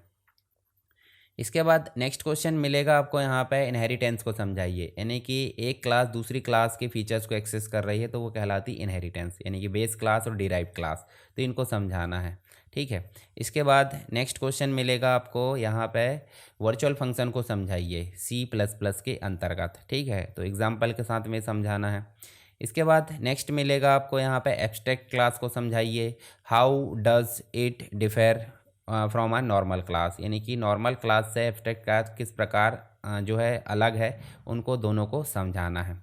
इसके बाद नेक्स्ट क्वेश्चन मिलेगा आपको यहाँ पे, इनहेरिटेंस को समझाइए, यानी कि एक क्लास दूसरी क्लास के फीचर्स को एक्सेस कर रही है तो वो कहलाती इनहेरिटेंस, यानी कि बेस क्लास और डिराइव क्लास। तो इनको समझाना है, ठीक है। इसके बाद नेक्स्ट क्वेश्चन मिलेगा आपको यहाँ पे, वर्चुअल फंक्शन को समझाइए C++ के अंतर्गत, ठीक है, तो एग्जाम्पल के साथ में समझाना है। इसके बाद नेक्स्ट मिलेगा आपको यहाँ पे, एब्स्ट्रैक्ट क्लास को समझाइए, how does it differ from a normal class, यानी कि नॉर्मल क्लास से एब्स्ट्रैक्ट क्लास किस प्रकार जो है अलग है, उनको दोनों को समझाना है।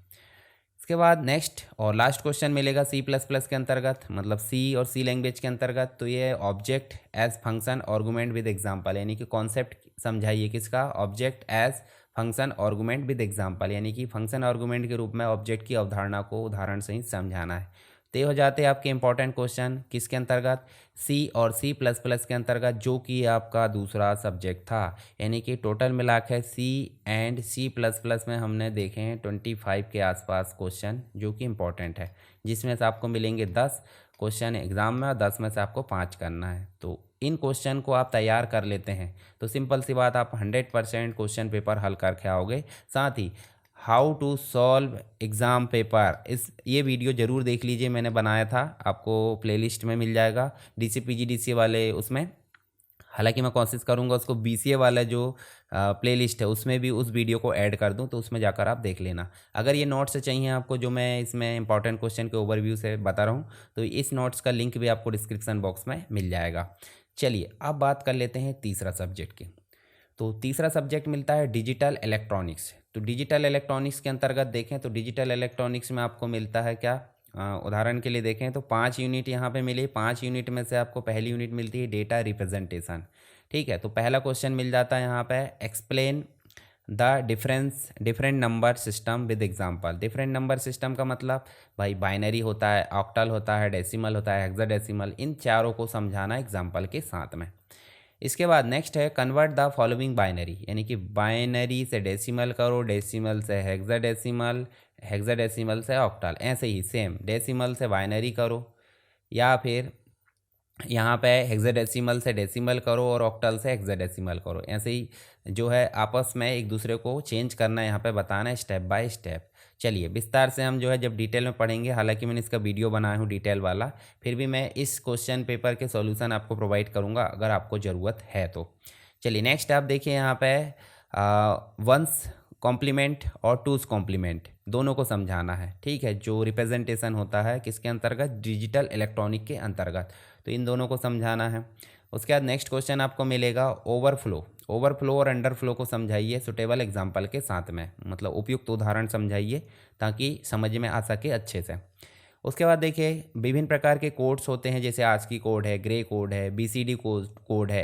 इसके बाद नेक्स्ट और लास्ट क्वेश्चन मिलेगा सी प्लस प्लस के अंतर्गत, मतलब सी और सी लैंग्वेज के अंतर्गत। तो ये object as function argument with example, यानी कि कॉन्सेप्ट समझाइए किसका, object as function argument with example, यानी कि फंक्शन आर्गुमेंट के रूप में ऑब्जेक्ट की अवधारणा को उदाहरण से ही समझाना है। तो ये हो जाते हैं आपके इंपॉर्टेंट क्वेश्चन किसके अंतर्गत, सी और सी प्लस प्लस के अंतर्गत, जो कि आपका दूसरा सब्जेक्ट था। यानी कि टोटल मिला के सी एंड सी प्लस प्लस में हमने देखे हैं 25 के आसपास क्वेश्चन, जो कि इम्पोर्टेंट है, जिसमें से आपको मिलेंगे 10 क्वेश्चन एग्जाम में और 10 में से आपको 5 करना है। तो इन क्वेश्चन को आप तैयार कर लेते हैं तो सिंपल सी बात, आप 100% क्वेश्चन पेपर हल करके आओगे। साथ ही how to solve exam paper, इस ये वीडियो ज़रूर देख लीजिए, मैंने बनाया था, आपको प्लेलिस्ट में मिल जाएगा DCPGDCA वाले उसमें। हालांकि मैं कोशिश करूंगा उसको BCA वाला जो प्लेलिस्ट है उसमें भी उस वीडियो को ऐड कर दूं, तो उसमें जाकर आप देख लेना। अगर ये नोट्स चाहिए आपको, जो मैं इसमें इंपॉर्टेंट क्वेश्चन के ओवरव्यू से बता रहा हूं, तो इस नोट्स का लिंक भी आपको डिस्क्रिप्शन बॉक्स में मिल जाएगा। चलिए अब बात कर लेते हैं तीसरा सब्जेक्ट की। तो तीसरा सब्जेक्ट मिलता है डिजिटल इलेक्ट्रॉनिक्स। तो डिजिटल इलेक्ट्रॉनिक्स के अंतर्गत देखें तो डिजिटल इलेक्ट्रॉनिक्स में आपको मिलता है क्या, उदाहरण के लिए देखें तो 5 यूनिट यहाँ पे मिली। 5 यूनिट में से आपको पहली यूनिट मिलती है डेटा रिप्रेजेंटेशन। ठीक है, तो पहला क्वेश्चन मिल जाता है यहाँ पे, explain the different number system with example. Different number system का मतलब भाई बाइनरी होता है, ऑक्टल होता है, डेसिमल होता है, हेक्साडेसिमल, इन चारों को समझाना एग्जाम्पल के साथ में। इसके बाद नेक्स्ट है कन्वर्ट द फॉलोइंग बाइनरी, यानी कि बाइनरी से डेसिमल करो, डेसिमल से हेक्साडेसिमल, हेक्साडेसिमल से ऑक्टल, ऐसे ही सेम डेसिमल से बाइनरी करो, या फिर यहाँ पे हेक्साडेसिमल से डेसिमल करो और ऑक्टल से हेक्साडेसिमल करो। ऐसे ही जो है आपस में एक दूसरे को चेंज करना, यहाँ पे बताना है स्टेप बाय स्टेप। चलिए विस्तार से हम जो है जब डिटेल में पढ़ेंगे, हालांकि मैंने इसका वीडियो बनाया हूँ डिटेल वाला, फिर भी मैं इस क्वेश्चन पेपर के सॉल्यूशन आपको प्रोवाइड करूँगा अगर आपको ज़रूरत है तो। चलिए नेक्स्ट आप देखिए यहाँ पे वंस कॉम्प्लीमेंट और टूज कॉम्प्लीमेंट दोनों को समझाना है। ठीक है, जो रिप्रेजेंटेशन होता है किसके अंतर्गत, डिजिटल इलेक्ट्रॉनिक के अंतर्गत, तो इन दोनों को समझाना है। उसके बाद नेक्स्ट क्वेश्चन आपको मिलेगा ओवरफ्लो। ओवरफ्लो और अंडरफ्लो को समझाइए सुटेबल एग्जाम्पल के साथ में, मतलब उपयुक्त उदाहरण समझाइए ताकि समझ में आ सके अच्छे से। उसके बाद देखिए विभिन्न प्रकार के कोड्स होते हैं, जैसे ASCII कोड है, ग्रे कोड है, BCD कोड है,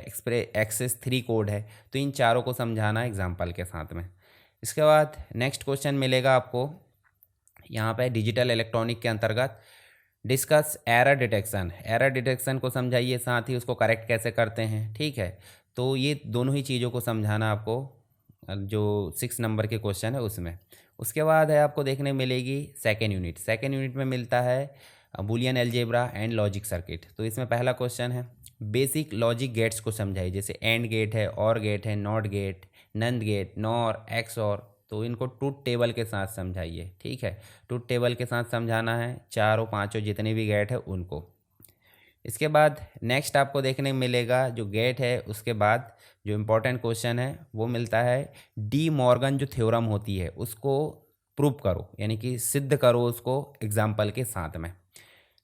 एक्सेस 3 कोड है, तो इन चारों को समझाना एग्जाम्पल के साथ में। इसके बाद नेक्स्ट क्वेश्चन मिलेगा आपको यहाँ पे डिजिटल इलेक्ट्रॉनिक के अंतर्गत, discuss error detection. Error detection को समझाइए, साथ ही उसको करेक्ट कैसे करते हैं। ठीक है, तो ये दोनों ही चीज़ों को समझाना आपको, जो 6 नंबर के क्वेश्चन है उसमें। उसके बाद है आपको देखने मिलेगी सेकेंड यूनिट। सेकेंड यूनिट में मिलता है Boolean algebra and logic circuit. तो इसमें पहला क्वेश्चन है बेसिक लॉजिक गेट्स को समझाइए, जैसे एंड गेट है, और गेट है, NOT gate, NAND gate, NOR, XOR, तो इनको ट्रूथ टेबल के साथ समझाइए। ठीक है, ट्रूथ टेबल के साथ समझाना है, चारों पांचों जितने भी गेट है उनको। इसके बाद नेक्स्ट आपको देखने को मिलेगा जो गेट है, उसके बाद जो इम्पोर्टेंट क्वेश्चन है वो मिलता है डी मॉर्गन जो थ्योरम होती है उसको प्रूव करो, यानी कि सिद्ध करो उसको एग्जाम्पल के साथ में।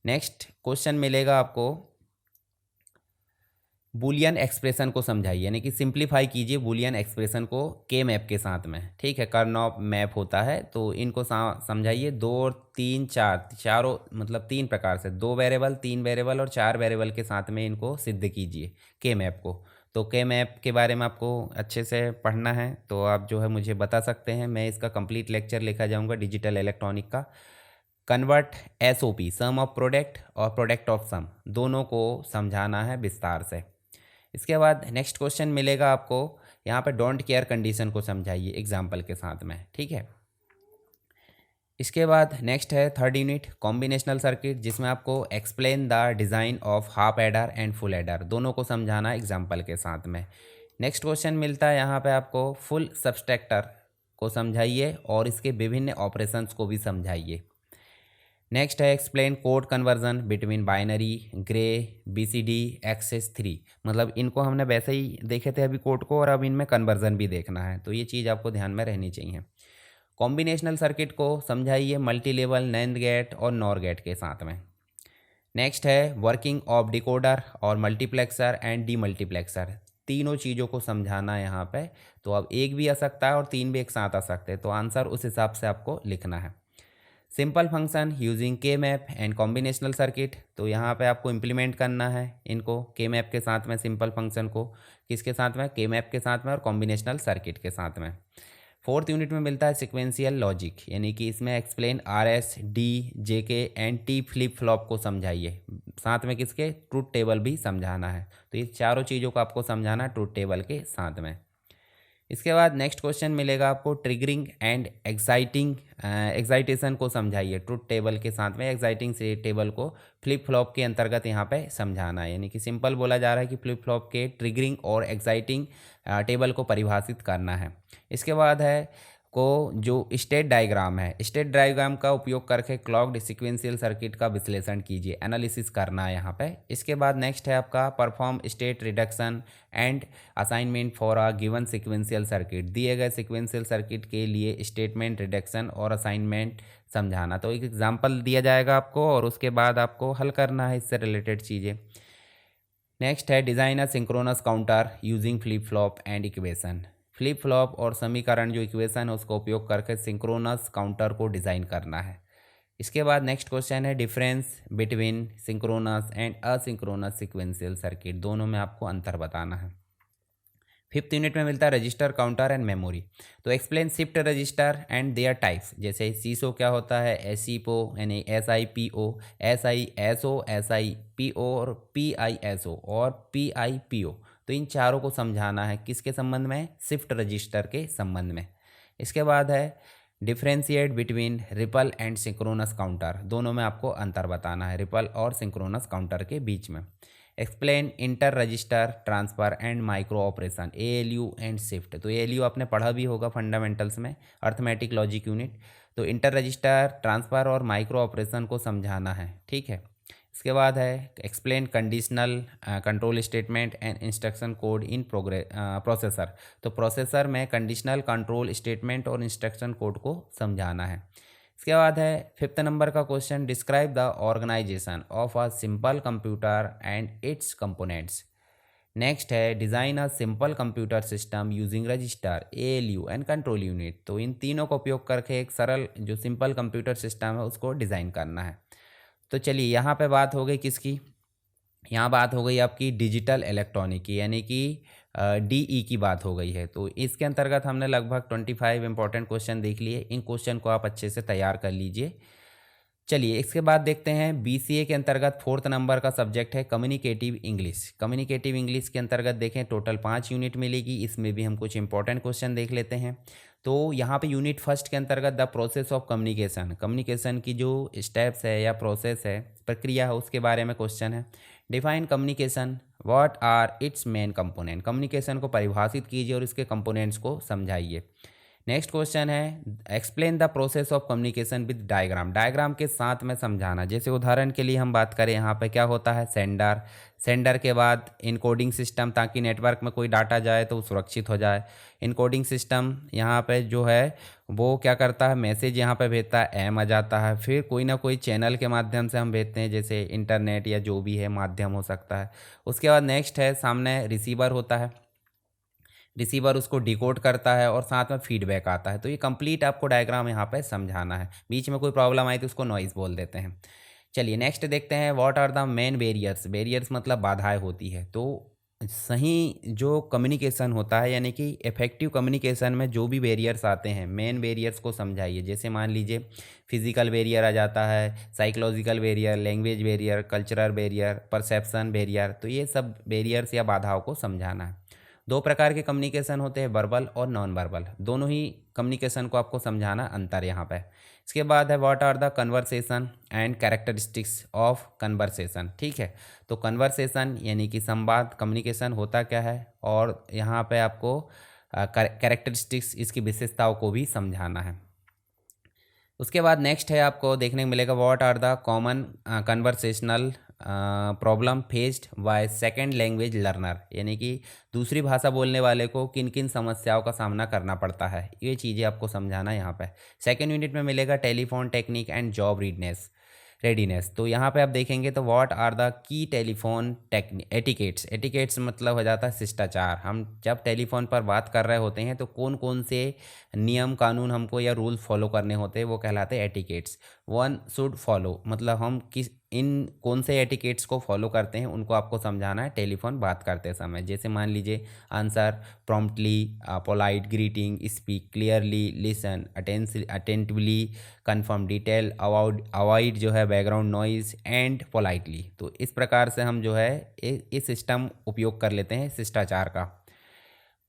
नेक्स्ट क्वेश्चन मिलेगा आपको बूलियन एक्सप्रेशन को समझाइए, यानी कि सिंप्लीफाई कीजिए बूलियन एक्सप्रेशन को के मैप के साथ में। ठीक है, कर्नॉफ मैप होता है, तो इनको समझाइए 2 और 3 4, चारों मतलब 3 प्रकार से, 2 वेरिएबल, 3 वेरिएबल और 4 वेरिएबल के साथ में इनको सिद्ध कीजिए के मैप को। तो के मैप के बारे में आपको अच्छे से पढ़ना है तो आप जो है मुझे बता सकते हैं, मैं इसका कंप्लीट लेक्चर लेकर जाऊँगा डिजिटल इलेक्ट्रॉनिक का। Convert SOP, sum of product और प्रोडक्ट ऑफ सम, दोनों को समझाना है विस्तार से। इसके बाद नेक्स्ट क्वेश्चन मिलेगा आपको यहाँ पे डोंट केयर कंडीशन को समझाइए एग्जाम्पल के साथ में। ठीक है, इसके बाद नेक्स्ट है थर्ड यूनिट कॉम्बिनेशनल सर्किट, जिसमें आपको explain the design of half adder and full adder, दोनों को समझाना एग्जाम्पल के साथ में। नेक्स्ट क्वेश्चन मिलता है यहाँ पे आपको फुल सब्सट्रैक्टर को समझाइए और इसके विभिन्न ऑपरेशंस को भी समझाइए। नेक्स्ट है explain code conversion between binary, gray, BCD, excess 3, मतलब इनको हमने वैसे ही देखे थे अभी कोड को, और अब इनमें कन्वर्जन भी देखना है, तो ये चीज़ आपको ध्यान में रहनी चाहिए। कॉम्बिनेशनल सर्किट को समझाइए मल्टी लेवल, नैंड गेट और नॉर गेट के साथ में। नेक्स्ट है वर्किंग ऑफ डिकोडर और मल्टीप्लेक्सर एंड डीमल्टीप्लेक्सर। तीनों चीज़ों को समझाना है यहाँ पे। तो अब एक भी आ सकता है और तीन भी एक साथ आ सकते हैं, तो आंसर उस हिसाब से आपको लिखना है। सिंपल फंक्शन यूजिंग के मैप एंड कॉम्बिनेशनल सर्किट, तो यहाँ पे आपको इम्प्लीमेंट करना है इनको के मैप के साथ में, सिंपल फंक्शन को किसके साथ में, के मैप के साथ में और कॉम्बिनेशनल सर्किट के साथ में। फोर्थ यूनिट में मिलता है सिक्वेंशियल लॉजिक, यानी कि इसमें explain R S D J के एंड टी फ्लिप फ्लॉप को समझाइए, साथ में किसके, ट्रूथ टेबल भी समझाना है। तो ये चारों चीज़ों को आपको समझाना है ट्रूथ टेबल के साथ में। इसके बाद नेक्स्ट क्वेश्चन मिलेगा आपको ट्रिगरिंग एंड एक्साइटेशन को समझाइए ट्रूथ टेबल के साथ में। एक्साइटिंग से टेबल को फ्लिप फ्लॉप के अंतर्गत यहाँ पे समझाना है, यानी कि सिंपल बोला जा रहा है कि फ्लिप फ्लॉप के ट्रिगरिंग और एक्साइटिंग टेबल को परिभाषित करना है। इसके बाद है को जो स्टेट डायग्राम है, स्टेट डायग्राम का उपयोग करके क्लॉक्ड सीक्वेंशियल सर्किट का विश्लेषण कीजिए, एनालिसिस करना है यहाँ पे। इसके बाद नेक्स्ट है आपका perform state reduction and assignment for a given sequential circuit. दिए गए सीक्वेंशियल सर्किट के लिए स्टेटमेंट रिडक्शन और असाइनमेंट समझाना। तो एक एग्जाम्पल दिया जाएगा आपको और उसके बाद आपको हल करना है इससे रिलेटेड चीज़ें। नेक्स्ट है design a synchronous counter using flip flop and equation. Flip flop और समीकरण जो इक्वेशन है उसका उपयोग करके सिंक्रोनस काउंटर को डिज़ाइन करना है। इसके बाद नेक्स्ट क्वेश्चन है difference between synchronous and asynchronous sequential circuit, दोनों में आपको अंतर बताना है। फिफ्थ यूनिट में मिलता है रजिस्टर काउंटर एंड मेमोरी, तो explain shift register and there types. जैसे सीसो क्या होता है, एसईपो यानी SIPO, SISO, SIPO और PISO और PIPO। तो इन चारों को समझाना है किसके संबंध में, शिफ्ट रजिस्टर के संबंध में। इसके बाद है differentiate between ripple and synchronous counter, दोनों में आपको अंतर बताना है रिपल और सिंक्रोनस काउंटर के बीच में। Explain inter register transfer and micro operation, ALU and shift. तो ALU आपने पढ़ा भी होगा फंडामेंटल्स में, अर्थमेटिक लॉजिक यूनिट। तो इंटर रजिस्टर ट्रांसफ़र और माइक्रो ऑपरेशन को समझाना है, ठीक है। इसके बाद है explain conditional control statement and instruction code in processor. तो प्रोसेसर में कंडीशनल कंट्रोल स्टेटमेंट और इंस्ट्रक्शन कोड को समझाना है। इसके बाद है फिफ्थ नंबर का question describe the organisation of a simple computer and its components. Next है design a simple computer system using register, ALU and control unit. तो इन तीनों का उपयोग करके एक सरल जो सिंपल कंप्यूटर सिस्टम है उसको डिज़ाइन करना है। तो चलिए यहाँ पे बात हो गई किसकी, यहाँ बात हो गई आपकी डिजिटल इलेक्ट्रॉनिक की, यानी कि DE की बात हो गई है। तो इसके अंतर्गत हमने लगभग 25 इंपॉर्टेंट क्वेश्चन देख लिए। इन क्वेश्चन को आप अच्छे से तैयार कर लीजिए। चलिए इसके बाद देखते हैं BCA के अंतर्गत फोर्थ नंबर का सब्जेक्ट है कम्युनिकेटिव इंग्लिश। कम्युनिकेटिव इंग्लिश के अंतर्गत देखें टोटल 5 यूनिट मिलेगी, इसमें भी हम कुछ इंपॉर्टेंट क्वेश्चन देख लेते हैं। तो यहाँ पे यूनिट फर्स्ट के अंतर्गत the process of communication, communication की जो स्टेप्स है या प्रोसेस है, प्रक्रिया है, उसके बारे में क्वेश्चन है। Define communication, what are its main component, communication को परिभाषित कीजिए और इसके कंपोनेंट्स को समझाइए। नेक्स्ट क्वेश्चन है explain the process of communication with diagram, diagram के साथ में समझाना। जैसे उदाहरण के लिए हम बात करें यहाँ पे क्या होता है, सेंडर, सेंडर के बाद इनकोडिंग सिस्टम, ताकि नेटवर्क में कोई डाटा जाए तो वो सुरक्षित हो जाए। इनकोडिंग सिस्टम यहाँ पे जो है वो क्या करता है, मैसेज यहाँ पे भेजता है, एम आ जाता है, फिर कोई ना कोई चैनल के माध्यम से हम भेजते हैं, जैसे इंटरनेट या जो भी है माध्यम हो सकता है। उसके बाद नेक्स्ट है सामने रिसीवर होता है, रिसीवर उसको डिकोड करता है और साथ में फीडबैक आता है। तो ये कंप्लीट आपको डायग्राम यहाँ पे समझाना है। बीच में कोई प्रॉब्लम आई तो उसको नॉइज़ बोल देते हैं। चलिए नेक्स्ट देखते हैं what are the main barriers, barriers मतलब बाधाएं होती है। तो सही जो कम्युनिकेशन होता है, यानी कि इफेक्टिव कम्युनिकेशन में जो भी बैरियर्स आते हैं, मेन बैरियर्स को समझाइए। जैसे मान लीजिए फिजिकल बैरियर आ जाता है, psychological barrier, language barrier, cultural barrier, perception barrier. तो ये सब बैरियर्स या बाधाओं को समझाना है। दो प्रकार के कम्युनिकेशन होते हैं, वर्बल और नॉन वर्बल, दोनों ही कम्युनिकेशन को आपको समझाना, अंतर यहाँ पे। इसके बाद है what are the conversation and characteristics of conversation, ठीक है। तो कन्वर्सेशन यानी कि संवाद, कम्युनिकेशन होता क्या है, और यहाँ पे आपको कैरेक्टरिस्टिक्स, इसकी विशेषताओं को भी समझाना है। उसके बाद नेक्स्ट है आपको देखने को मिलेगा what are the common conversational problem faced by second language learner, यानी कि दूसरी भाषा बोलने वाले को किन किन समस्याओं का सामना करना पड़ता है, ये चीज़ें आपको समझाना है यहाँ पे। सेकंड यूनिट में मिलेगा telephone technique and job readiness. Readiness. तो यहाँ पे आप देखेंगे तो what are the key telephone etiquettes. Etiquettes मतलब हो जाता है शिष्टाचार। हम जब टेलीफोन पर बात कर रहे होते हैं तो कौन कौन से नियम कानून हमको या रूल फॉलो करने होते हैं वो कहलाते हैं एटिकेट्स। वन शुड फॉलो मतलब हम किस इन कौन से एटिकेट्स को फॉलो करते हैं उनको आपको समझाना है टेलीफोन बात करते समय। जैसे मान लीजिए answer promptly, polite greeting, speak clearly, listen attentively, confirm detail, avoid जो है बैकग्राउंड नॉइज एंड पोलाइटली। तो इस प्रकार से हम जो है इस सिस्टम उपयोग कर लेते हैं शिष्टाचार का।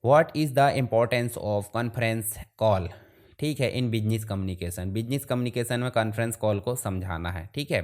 What is the importance of conference call. ठीक है, in business communication. Business communication में कॉन्फ्रेंस कॉल को समझाना है। ठीक है,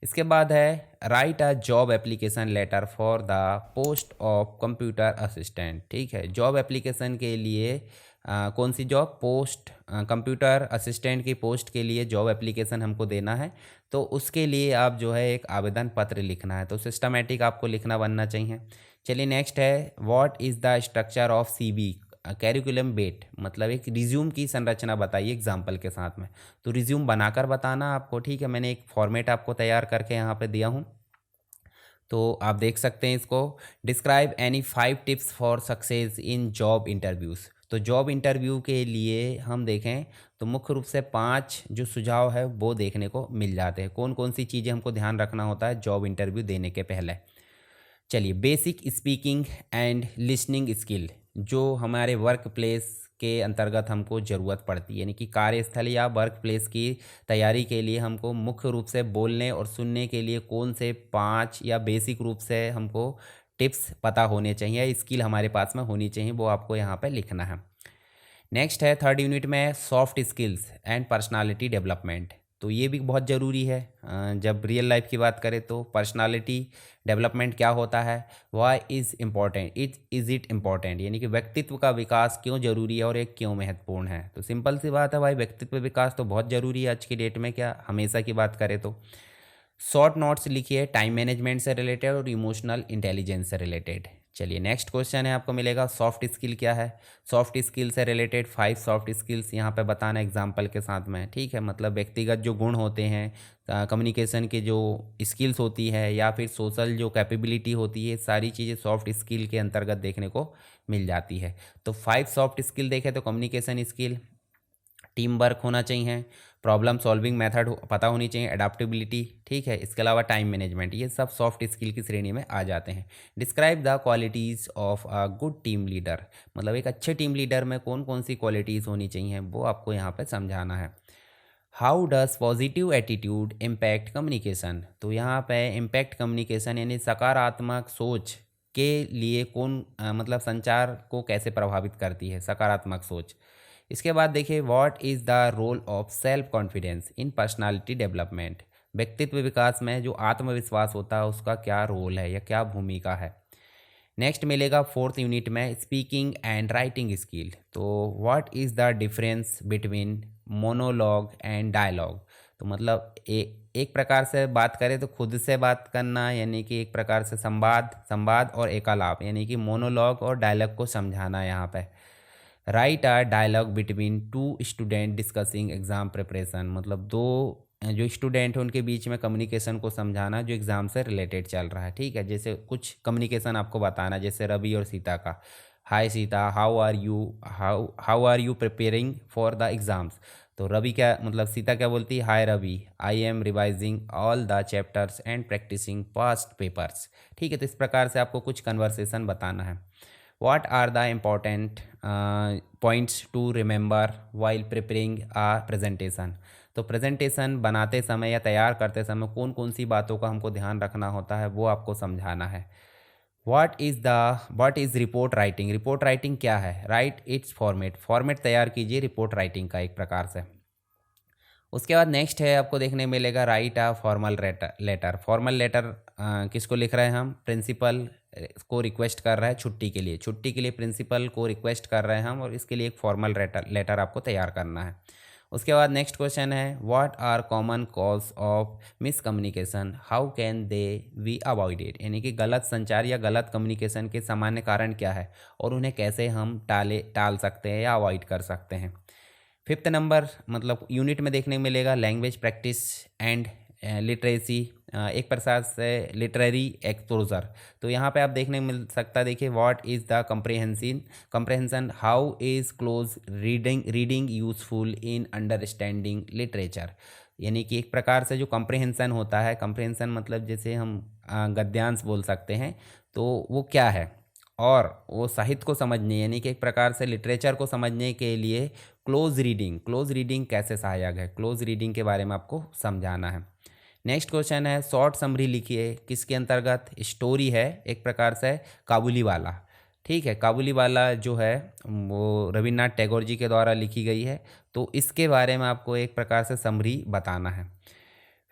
इसके बाद है write a job application letter for the post of computer assistant. ठीक है, जॉब एप्लीकेशन के लिए कौन सी जॉब, पोस्ट कंप्यूटर असिस्टेंट की पोस्ट के लिए जॉब एप्लीकेशन हमको देना है। तो उसके लिए आप जो है एक आवेदन पत्र लिखना है। तो सिस्टमेटिक आपको लिखना बनना चाहिए। चलिए नेक्स्ट है what is the structure of CV curriculum vitae. मतलब एक रिज्यूम की संरचना बताइए एग्जाम्पल के साथ में। तो रिज्यूम बनाकर बताना आपको। ठीक है, मैंने एक फॉर्मेट आपको तैयार करके यहाँ पे दिया हूँ, तो आप देख सकते हैं इसको। Describe any 5 tips for success in job interviews. तो जॉब इंटरव्यू के लिए हम देखें तो मुख्य रूप से 5 जो सुझाव है वो देखने को मिल जाते हैं। कौन कौन सी चीज़ें हमको ध्यान रखना होता है जॉब इंटरव्यू देने के पहले। चलिए, basic speaking and listening skill जो हमारे वर्क प्लेस के अंतर्गत हमको ज़रूरत पड़ती है, यानी कि कार्यस्थल या वर्क प्लेस की तैयारी के लिए हमको मुख्य रूप से बोलने और सुनने के लिए कौन से 5 या बेसिक रूप से हमको टिप्स पता होने चाहिए, स्किल हमारे पास में होनी चाहिए, वो आपको यहाँ पे लिखना है। नेक्स्ट है थर्ड यूनिट में soft skills and personality development. तो ये भी बहुत ज़रूरी है। जब रियल लाइफ की बात करें तो पर्सनालिटी डेवलपमेंट क्या होता है, why is important, is it important, यानी कि व्यक्तित्व का विकास क्यों ज़रूरी है और ये क्यों महत्वपूर्ण है। तो सिंपल सी बात है भाई, व्यक्तित्व विकास तो बहुत ज़रूरी है आज की डेट में, क्या हमेशा की बात करें तो। शॉर्ट नोट्स लिखिए टाइम मैनेजमेंट से रिलेटेड और इमोशनल इंटेलिजेंस से रिलेटेड। चलिए नेक्स्ट क्वेश्चन है आपको मिलेगा सॉफ्ट स्किल क्या है। सॉफ्ट स्किल से रिलेटेड 5 सॉफ्ट स्किल्स यहाँ पे बताना एग्जांपल के साथ में। ठीक है, मतलब व्यक्तिगत जो गुण होते हैं, कम्युनिकेशन के जो स्किल्स होती है या फिर सोशल जो कैपेबिलिटी होती है, सारी चीज़ें सॉफ्ट स्किल के अंतर्गत देखने को मिल जाती है। तो 5 सॉफ्ट स्किल देखें तो कम्युनिकेशन स्किल, टीम वर्क होना चाहिए, प्रॉब्लम सॉल्विंग मेथड पता होनी चाहिए, अडेप्टेबिलिटी। ठीक है, इसके अलावा टाइम मैनेजमेंट, ये सब सॉफ्ट स्किल की श्रेणी में आ जाते हैं। Describe the qualities of a good team leader. मतलब एक अच्छे टीम लीडर में कौन कौन सी क्वालिटीज़ होनी चाहिए वो आपको यहाँ पे समझाना है। How does positive attitude impact communication. तो यहाँ पे इम्पैक्ट कम्युनिकेशन यानी सकारात्मक सोच के लिए मतलब संचार को कैसे प्रभावित करती है सकारात्मक सोच। इसके बाद देखिए what is the role of self confidence in personality development. व्यक्तित्व विकास में जो आत्मविश्वास होता है उसका क्या रोल है या क्या भूमिका है। नेक्स्ट मिलेगा फोर्थ यूनिट में स्पीकिंग एंड राइटिंग स्किल। तो what is the difference between monologue and dialogue. तो मतलब एक प्रकार से बात करें तो खुद से बात करना, यानी कि एक प्रकार से संवाद और एकालाप, यानी कि मोनोलॉग और डायलॉग को समझाना यहाँ पे। Write a dialogue between 2 student discussing exam preparation. मतलब दो जो स्टूडेंट हैं उनके बीच में कम्युनिकेशन को समझाना जो एग्ज़ाम से रिलेटेड चल रहा है। ठीक है, जैसे कुछ कम्युनिकेशन आपको बताना, जैसे रवि और सीता का। Hi Sita, how are you preparing for the exams. तो रवि क्या मतलब सीता क्या बोलती है, hi Ravi, I am revising all the chapters and practising past papers. ठीक है, तो इस प्रकार से आपको कुछ कन्वर्सेशन बताना है। What are the important points to remember while preparing a presentation। तो प्रेजेंटेशन बनाते समय या तैयार करते समय कौन कौन सी बातों का हमको ध्यान रखना होता है वो आपको समझाना है। What is report writing. Report writing क्या है, राइट इट्स फॉर्मेट तैयार कीजिए रिपोर्ट राइटिंग का एक प्रकार से। उसके बाद नेक्स्ट है आपको देखने मिलेगा right a formal letter. Formal letter किसको लिख रहे हैं हम, प्रिंसिपल को रिक्वेस्ट कर रहा है छुट्टी के लिए प्रिंसिपल को रिक्वेस्ट कर रहे हैं हम, और इसके लिए एक फॉर्मल लेटर आपको तैयार करना है। उसके बाद नेक्स्ट क्वेश्चन है what are common cause of miscommunication, how can they we avoid it. यानी कि गलत संचार या गलत कम्युनिकेशन के सामान्य कारण क्या है और उन्हें कैसे हम टाल सकते हैं या अवॉइड कर सकते हैं। फिफ्थ नंबर मतलब यूनिट में देखने को मिलेगा लैंग्वेज प्रैक्टिस एंड लिटरेसी, एक प्रकार से लिटरेरी एक्सपोजर। तो यहाँ पे आप देखने को मिल सकता है, देखिए what is the comprehension, how is close reading useful in understanding literature. यानी कि एक प्रकार से जो कंप्रहेंशन होता है, कंप्रहेंशन मतलब जैसे हम गद्यांश बोल सकते हैं, तो वो क्या है, और वो साहित्य को समझने यानी कि एक प्रकार से लिटरेचर को समझने के लिए क्लोज रीडिंग कैसे सहायक है, क्लोज रीडिंग के बारे में आपको समझाना है। नेक्स्ट क्वेश्चन है शॉर्ट समरी लिखिए, किसके अंतर्गत, स्टोरी है एक प्रकार से काबुली वाला। ठीक है, काबुली वाला जो है वो रविन्द्रनाथ टैगोर जी के द्वारा लिखी गई है, तो इसके बारे में आपको एक प्रकार से समरी बताना है।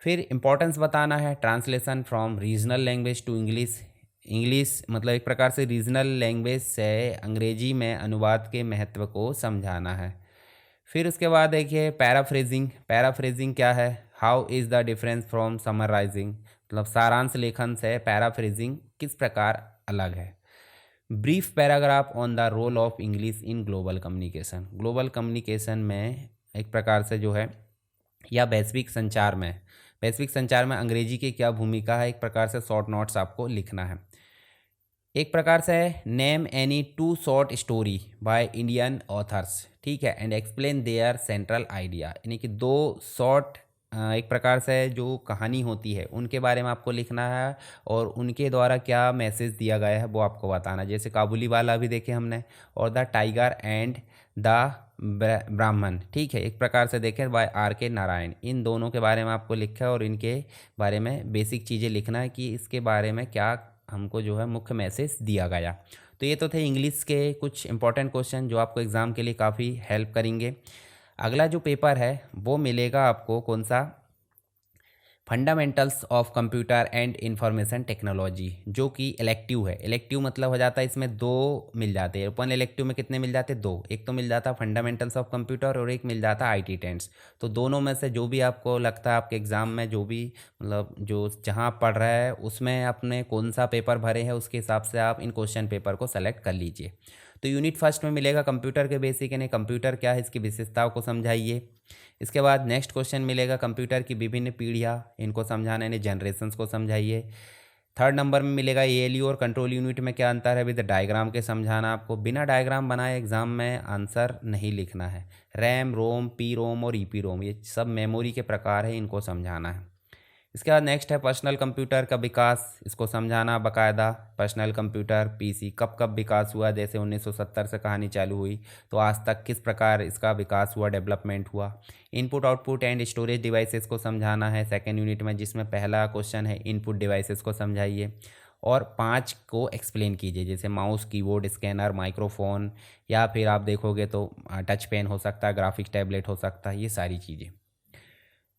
फिर इम्पोर्टेंस बताना है, translation from regional language to English. English मतलब एक प्रकार से रीजनल लैंग्वेज से अंग्रेजी में अनुवाद के महत्व को समझाना है। फिर उसके बाद देखिए पैराफ्रेजिंग, पैराफ्रेजिंग क्या है, how is the difference from summarising, मतलब सारांश लेखन से पैराफ्रेजिंग किस प्रकार अलग है। Brief paragraph on the role of English in global communication, global communication में एक प्रकार से जो है, या वैश्विक संचार में अंग्रेजी की क्या भूमिका है, एक प्रकार से शॉर्ट नोट्स आपको लिखना है। एक प्रकार से name any 2 short story by Indian authors, ठीक है, and explain their central idea, यानी कि 2 शॉर्ट एक प्रकार से जो कहानी होती है उनके बारे में आपको लिखना है, और उनके द्वारा क्या मैसेज दिया गया है वो आपको बताना। जैसे काबुली वाला भी देखे हमने, और द टाइगर एंड द ब्राह्मण, ठीक है, एक प्रकार से देखें बाय R.K. नारायण, इन दोनों के बारे में आपको लिखा है और इनके बारे में बेसिक चीज़ें लिखना है कि इसके बारे में क्या हमको जो है मुख्य मैसेज दिया गया। तो ये तो थे इंग्लिश के कुछ इंपॉर्टेंट क्वेश्चन जो आपको एग्ज़ाम के लिए काफ़ी हेल्प करेंगे। अगला जो पेपर है वो मिलेगा आपको कौन सा, fundamentals of computer and information technology, जो कि इलेक्टिव है। इलेक्टिव मतलब हो जाता है इसमें 2 मिल जाते हैं, ओपन इलेक्टिव में कितने मिल जाते हैं, 2, एक तो मिल जाता है फंडामेंटल्स ऑफ कंप्यूटर और एक मिल जाता है IT टेंस। तो दोनों में से जो भी आपको लगता है आपके एग्ज़ाम में जो भी मतलब जो जहाँ आप पढ़ रहे हैं उसमें आपने कौन सा पेपर भरे हैं उसके हिसाब से आप इन क्वेश्चन पेपर को सेलेक्ट कर लीजिए। तो यूनिट फर्स्ट में मिलेगा कंप्यूटर के बेसिक, यानी कंप्यूटर क्या है इसकी विशेषताओं को समझाइए। इसके बाद नेक्स्ट क्वेश्चन मिलेगा कंप्यूटर की विभिन्न पीढ़ियाँ, इनको समझाना यानी जनरेशन्स को समझाइए। थर्ड नंबर में मिलेगा ALU और कंट्रोल यूनिट में क्या अंतर है, विद डायग्राम के समझाना। आपको बिना डायग्राम बनाए एग्जाम में आंसर नहीं लिखना है। रैम, रोम, PROM और EPROM ये सब मेमोरी के प्रकार है, इनको समझाना है। इसके बाद नेक्स्ट है पर्सनल कंप्यूटर का विकास, इसको समझाना बाकायदा। पर्सनल कंप्यूटर PC कब कब विकास हुआ, जैसे 1970 से कहानी चालू हुई तो आज तक किस प्रकार इसका विकास हुआ, डेवलपमेंट हुआ। Input output and storage devices को समझाना है सेकेंड यूनिट में, जिसमें पहला क्वेश्चन है इनपुट डिवाइसेस को समझाइए और 5 को एक्सप्लेन कीजिए, जैसे माउस, कीबोर्ड, स्कैनर, माइक्रोफोन, या फिर आप देखोगे तो टच पेन हो सकता है, ग्राफिक्स टैबलेट हो सकता है, ये सारी चीज़ें।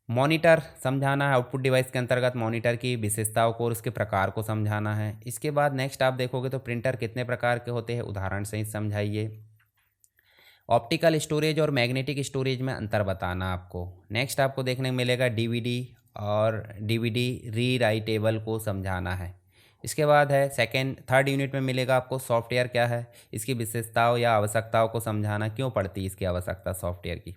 मॉनिटर समझाना है, आउटपुट डिवाइस के अंतर्गत मॉनिटर की विशेषताओं को और उसके प्रकार को समझाना है। इसके बाद नेक्स्ट आप देखोगे तो प्रिंटर कितने प्रकार के होते हैं, उदाहरण सहित समझाइए। ऑप्टिकल स्टोरेज और मैग्नेटिक स्टोरेज में अंतर बताना आपको। नेक्स्ट आपको देखने को मिलेगा DVD और DVD री राइटेबल को समझाना है। इसके बाद है थर्ड यूनिट में मिलेगा आपको सॉफ्टवेयर क्या है, इसकी विशेषताओं या आवश्यकताओं को समझाना, क्यों पड़ती है इसकी आवश्यकता सॉफ्टवेयर की।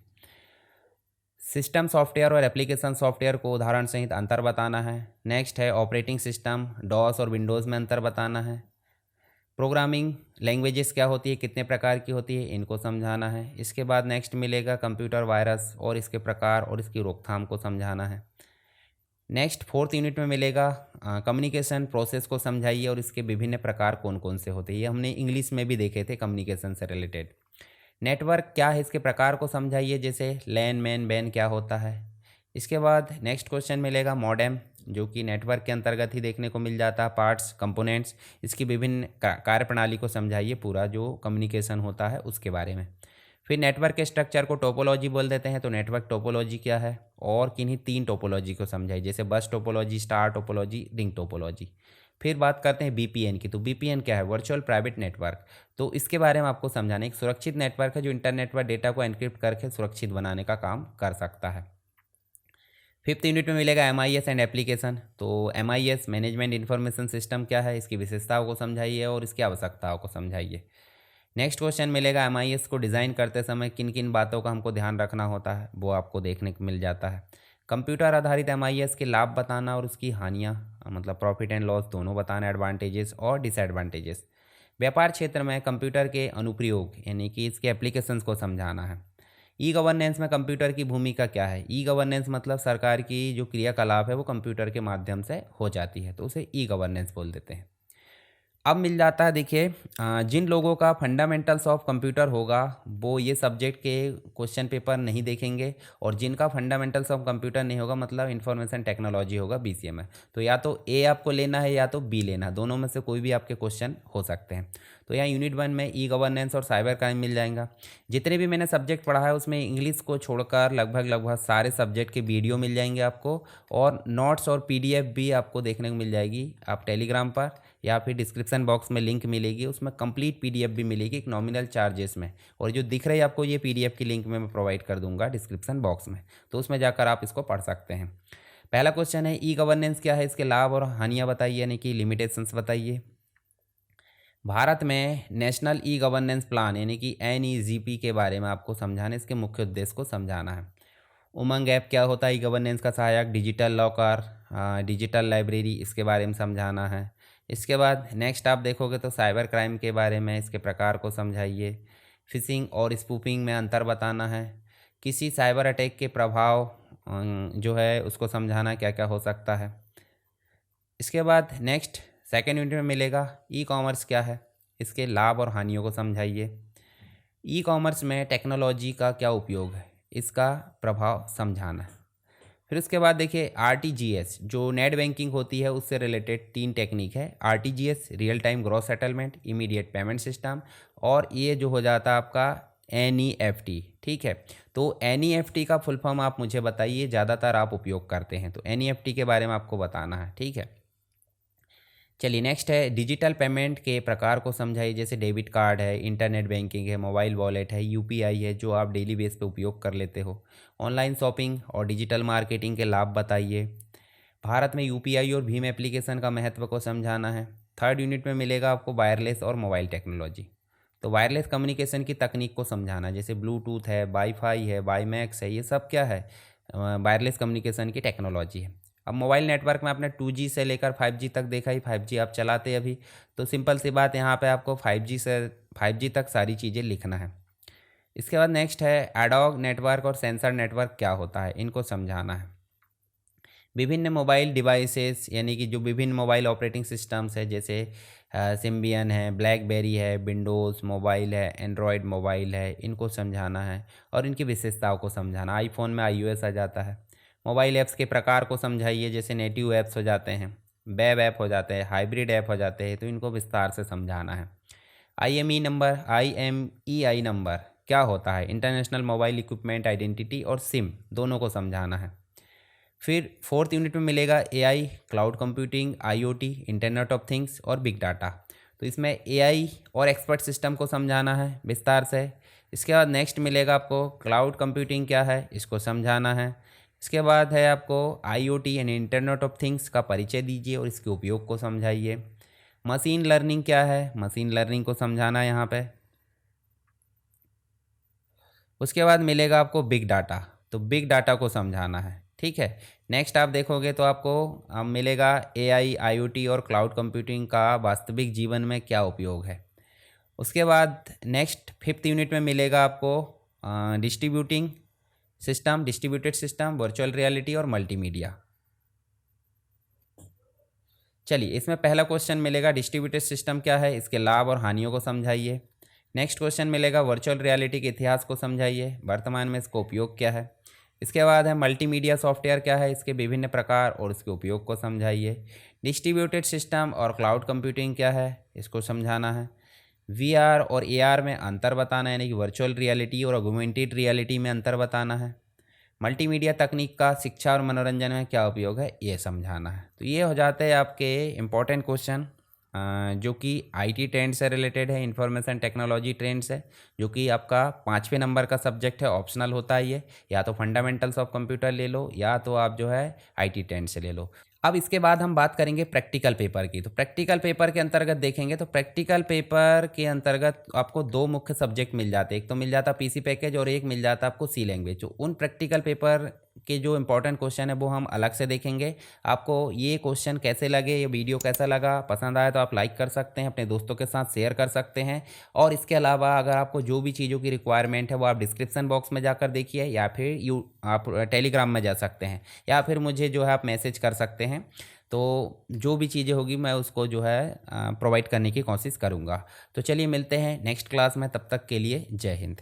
सिस्टम सॉफ्टवेयर और एप्लीकेशन सॉफ्टवेयर को उदाहरण सहित अंतर बताना है। नेक्स्ट है ऑपरेटिंग सिस्टम, DOS और विंडोज़ में अंतर बताना है। प्रोग्रामिंग लैंग्वेजेस क्या होती है, कितने प्रकार की होती है, इनको समझाना है। इसके बाद नेक्स्ट मिलेगा कंप्यूटर वायरस और इसके प्रकार और इसकी रोकथाम को समझाना है। नेक्स्ट फोर्थ यूनिट में मिलेगा कम्युनिकेशन प्रोसेस को समझाइए और इसके विभिन्न प्रकार कौन कौन से होते हैं, ये हमने इंग्लिश में भी देखे थे कम्युनिकेशन से रिलेटेड। नेटवर्क क्या है, इसके प्रकार को समझाइए, जैसे लैन, मैन, बैन क्या होता है। इसके बाद नेक्स्ट क्वेश्चन मिलेगा मॉडेम, जो कि नेटवर्क के अंतर्गत ही देखने को मिल जाता है। पार्ट्स, कंपोनेंट्स, इसकी विभिन्न कार्यप्रणाली को समझाइए, पूरा जो कम्युनिकेशन होता है उसके बारे में। फिर नेटवर्क के स्ट्रक्चर को टोपोलॉजी बोल देते हैं, तो नेटवर्क टोपोलॉजी क्या है और किन्हीं 3 टोपोलॉजी को समझाइए, जैसे बस topology, star topology, ring topology. फिर बात करते हैं VPN की, तो VPN क्या है, वर्चुअल प्राइवेट नेटवर्क, तो इसके बारे में आपको समझाना। एक सुरक्षित नेटवर्क है जो इंटरनेट पर डेटा को एनक्रिप्ट करके सुरक्षित बनाने का काम कर सकता है। फिफ्थ यूनिट में मिलेगा MIS एंड एप्लीकेशन, तो MIS मैनेजमेंट इन्फॉर्मेशन सिस्टम क्या है, इसकी विशेषताओं को समझाइए और इसकी आवश्यकताओं को समझाइए। नेक्स्ट क्वेश्चन मिलेगा MIS को डिज़ाइन करते समय किन किन बातों का हमको ध्यान रखना होता है, वो आपको देखने को मिल जाता है। कंप्यूटर आधारित एमआईएस के लाभ बताना और उसकी हानियाँ, मतलब प्रॉफिट एंड लॉस दोनों बताना, एडवांटेजेस और डिसएडवांटेजेस। व्यापार क्षेत्र में कंप्यूटर के अनुप्रयोग यानी कि इसके एप्लीकेशंस को समझाना है। ई गवर्नेंस में कंप्यूटर की भूमिका क्या है। ई गवर्नेंस मतलब सरकार की जो क्रियाकलाप है वो कंप्यूटर के माध्यम से हो जाती है, तो उसे ई गवर्नेंस बोल देते हैं। अब मिल जाता है, देखिए जिन लोगों का फंडामेंटल्स ऑफ कंप्यूटर होगा वो ये सब्जेक्ट के क्वेश्चन पेपर नहीं देखेंगे, और जिनका फंडामेंटल्स ऑफ कंप्यूटर नहीं होगा मतलब इंफॉर्मेशन टेक्नोलॉजी होगा बीसीए में, तो या तो ए आपको लेना है या तो बी लेना है, दोनों में से कोई भी आपके क्वेश्चन हो सकते हैं। तो यहाँ यूनिट 1 में ई गवर्नेंस और साइबर क्राइम मिल जाएगा। जितने भी मैंने सब्जेक्ट पढ़ा है उसमें इंग्लिश को छोड़कर लगभग सारे सब्जेक्ट के वीडियो मिल जाएंगे आपको, और नोट्स और पीडीएफ भी आपको देखने को मिल जाएगी। आप टेलीग्राम पर या फिर डिस्क्रिप्शन बॉक्स में लिंक मिलेगी, उसमें कंप्लीट पीडीएफ भी मिलेगी एक नॉमिनल चार्जेस में, और जो दिख रही है आपको ये पीडीएफ की लिंक मैं प्रोवाइड कर दूंगा डिस्क्रिप्शन बॉक्स में, तो उसमें जाकर आप इसको पढ़ सकते हैं। पहला क्वेश्चन है ई गवर्नेंस क्या है, इसके लाभ और हानियाँ बताइए यानी कि लिमिटेशंस बताइए। भारत में नेशनल ई गवर्नेंस प्लान यानी कि NEGP के बारे में आपको समझाना, इसके मुख्य उद्देश्य को समझाना है। उमंग ऐप क्या होता है, ई गवर्नेंस का सहायक, डिजिटल लॉकर, डिजिटल लाइब्रेरी, इसके बारे में समझाना है। इसके बाद नेक्स्ट आप देखोगे तो साइबर क्राइम के बारे में, इसके प्रकार को समझाइए। फिशिंग और स्पूफिंग में अंतर बताना है। किसी साइबर अटैक के प्रभाव जो है उसको समझाना, क्या क्या हो सकता है। इसके बाद नेक्स्ट सेकेंड यूनिट में मिलेगा ई कॉमर्स क्या है, इसके लाभ और हानियों को समझाइए। ई कॉमर्स में टेक्नोलॉजी का क्या उपयोग है, इसका प्रभाव समझाना है। फिर उसके बाद देखिए RTGS जो नेट बैंकिंग होती है उससे रिलेटेड 3 टेक्निक है। RTGS real time gross settlement, immediate payment system, और ये जो हो जाता है आपका NEFT। ठीक है, तो NEFT का फुल फॉर्म आप मुझे बताइए, ज़्यादातर आप उपयोग करते हैं, तो NEFT के बारे में आपको बताना है। ठीक है, चलिए नेक्स्ट है डिजिटल पेमेंट के प्रकार को समझाइए, जैसे डेबिट कार्ड है, इंटरनेट बैंकिंग है, मोबाइल वॉलेट है, UPI है जो आप डेली बेस पे उपयोग कर लेते हो। ऑनलाइन शॉपिंग और डिजिटल मार्केटिंग के लाभ बताइए। भारत में UPI और भीम एप्लीकेशन का महत्व को समझाना है। थर्ड यूनिट में मिलेगा आपको वायरलेस और मोबाइल टेक्नोलॉजी, तो वायरलेस कम्युनिकेशन की तकनीक को समझाना, जैसे ब्लूटूथ है, वाईफाई है, वाईमैक्स है, ये सब क्या है, वायरलेस कम्युनिकेशन की टेक्नोलॉजी है। अब मोबाइल नेटवर्क में आपने 2G से लेकर 5G तक देखा ही, 5G आप चलाते अभी, तो सिंपल सी बात यहाँ पे आपको 5G तक सारी चीज़ें लिखना है। इसके बाद नेक्स्ट है एडॉग नेटवर्क और सेंसर नेटवर्क क्या होता है, इनको समझाना है। विभिन्न मोबाइल डिवाइसेस यानी कि जो विभिन्न मोबाइल ऑपरेटिंग सिस्टम्स है, जैसे सिम्बियन है, ब्लैकबेरी है, विंडोज़ मोबाइल है, एंड्रॉयड मोबाइल है, इनको समझाना है और इनकी विशेषताओं को समझाना। आईफोन में iOS आ जाता है। मोबाइल ऐप्स के प्रकार को समझाइए, जैसे नेटिव ऐप्स हो जाते हैं, वेब ऐप हो जाते हैं, हाइब्रिड ऐप हो जाते हैं, तो इनको विस्तार से समझाना है। IMEI नंबर क्या होता है, इंटरनेशनल मोबाइल इक्विपमेंट आइडेंटिटी, और सिम दोनों को समझाना है। फिर फोर्थ यूनिट में मिलेगा AI, cloud computing, IoT, internet of things और बिग डाटा, तो इसमें AI और एक्सपर्ट सिस्टम को समझाना है विस्तार से। इसके बाद नेक्स्ट मिलेगा आपको क्लाउड कंप्यूटिंग क्या है, इसको समझाना है। इसके बाद है आपको IoT यानी इंटरनेट ऑफ थिंग्स का परिचय दीजिए और इसके उपयोग को समझाइए। मशीन लर्निंग क्या है, मशीन लर्निंग को समझाना है यहाँ पे। उसके बाद मिलेगा आपको बिग डाटा, तो बिग डाटा को समझाना है। ठीक है, नेक्स्ट आप देखोगे तो आपको मिलेगा AI, IoT और क्लाउड कंप्यूटिंग का वास्तविक जीवन में क्या उपयोग है। उसके बाद नेक्स्ट फिफ्थ यूनिट में मिलेगा आपको डिस्ट्रीब्यूटेड सिस्टम, वर्चुअल रियलिटी और मल्टीमीडिया। चलिए, इसमें पहला क्वेश्चन मिलेगा डिस्ट्रीब्यूटेड सिस्टम क्या है, इसके लाभ और हानियों को समझाइए। नेक्स्ट क्वेश्चन मिलेगा वर्चुअल रियलिटी के इतिहास को समझाइए, वर्तमान में इसका उपयोग क्या है। इसके बाद है मल्टीमीडिया सॉफ्टवेयर क्या है, इसके विभिन्न प्रकार और इसके उपयोग को समझाइए। डिस्ट्रीब्यूटेड सिस्टम और क्लाउड कंप्यूटिंग क्या है, इसको समझाना है। VR और AR में अंतर बताना है, यानी कि वर्चुअल रियलिटी और ऑगमेंटेड रियलिटी में अंतर बताना है। मल्टीमीडिया तकनीक का शिक्षा और मनोरंजन में क्या उपयोग है, ये समझाना है। तो ये हो जाते हैं आपके इम्पोर्टेंट क्वेश्चन जो कि IT ट्रेंड से रिलेटेड है, इंफॉर्मेशन टेक्नोलॉजी ट्रेंड से, जो कि आपका 5वें नंबर का सब्जेक्ट है, ऑप्शनल होता है ये, या तो फंडामेंटल्स ऑफ कंप्यूटर ले लो या तो आप जो है IT ट्रेंड से ले लो। अब इसके बाद हम बात करेंगे प्रैक्टिकल पेपर की। तो प्रैक्टिकल पेपर के अंतर्गत देखेंगे तो प्रैक्टिकल पेपर के अंतर्गत आपको 2 मुख्य सब्जेक्ट मिल जाते हैं, एक तो मिल जाता PC पैकेज और एक मिल जाता आपको C लैंग्वेज। तो उन प्रैक्टिकल पेपर के जो इम्पोर्टेंट क्वेश्चन है वो हम अलग से देखेंगे। आपको ये क्वेश्चन कैसे लगे, ये वीडियो कैसा लगा, पसंद आया तो आप लाइक कर सकते हैं, अपने दोस्तों के साथ शेयर कर सकते हैं। और इसके अलावा अगर आपको जो भी चीज़ों की रिक्वायरमेंट है वो आप डिस्क्रिप्शन बॉक्स में जाकर देखिए, या फिर आप टेलीग्राम में जा सकते हैं, या फिर मुझे जो है आप मैसेज कर सकते हैं। तो जो भी चीज़ें होगी मैं उसको जो है प्रोवाइड करने की कोशिश करूँगा। तो चलिए मिलते हैं नेक्स्ट क्लास में, तब तक के लिए जय हिंद।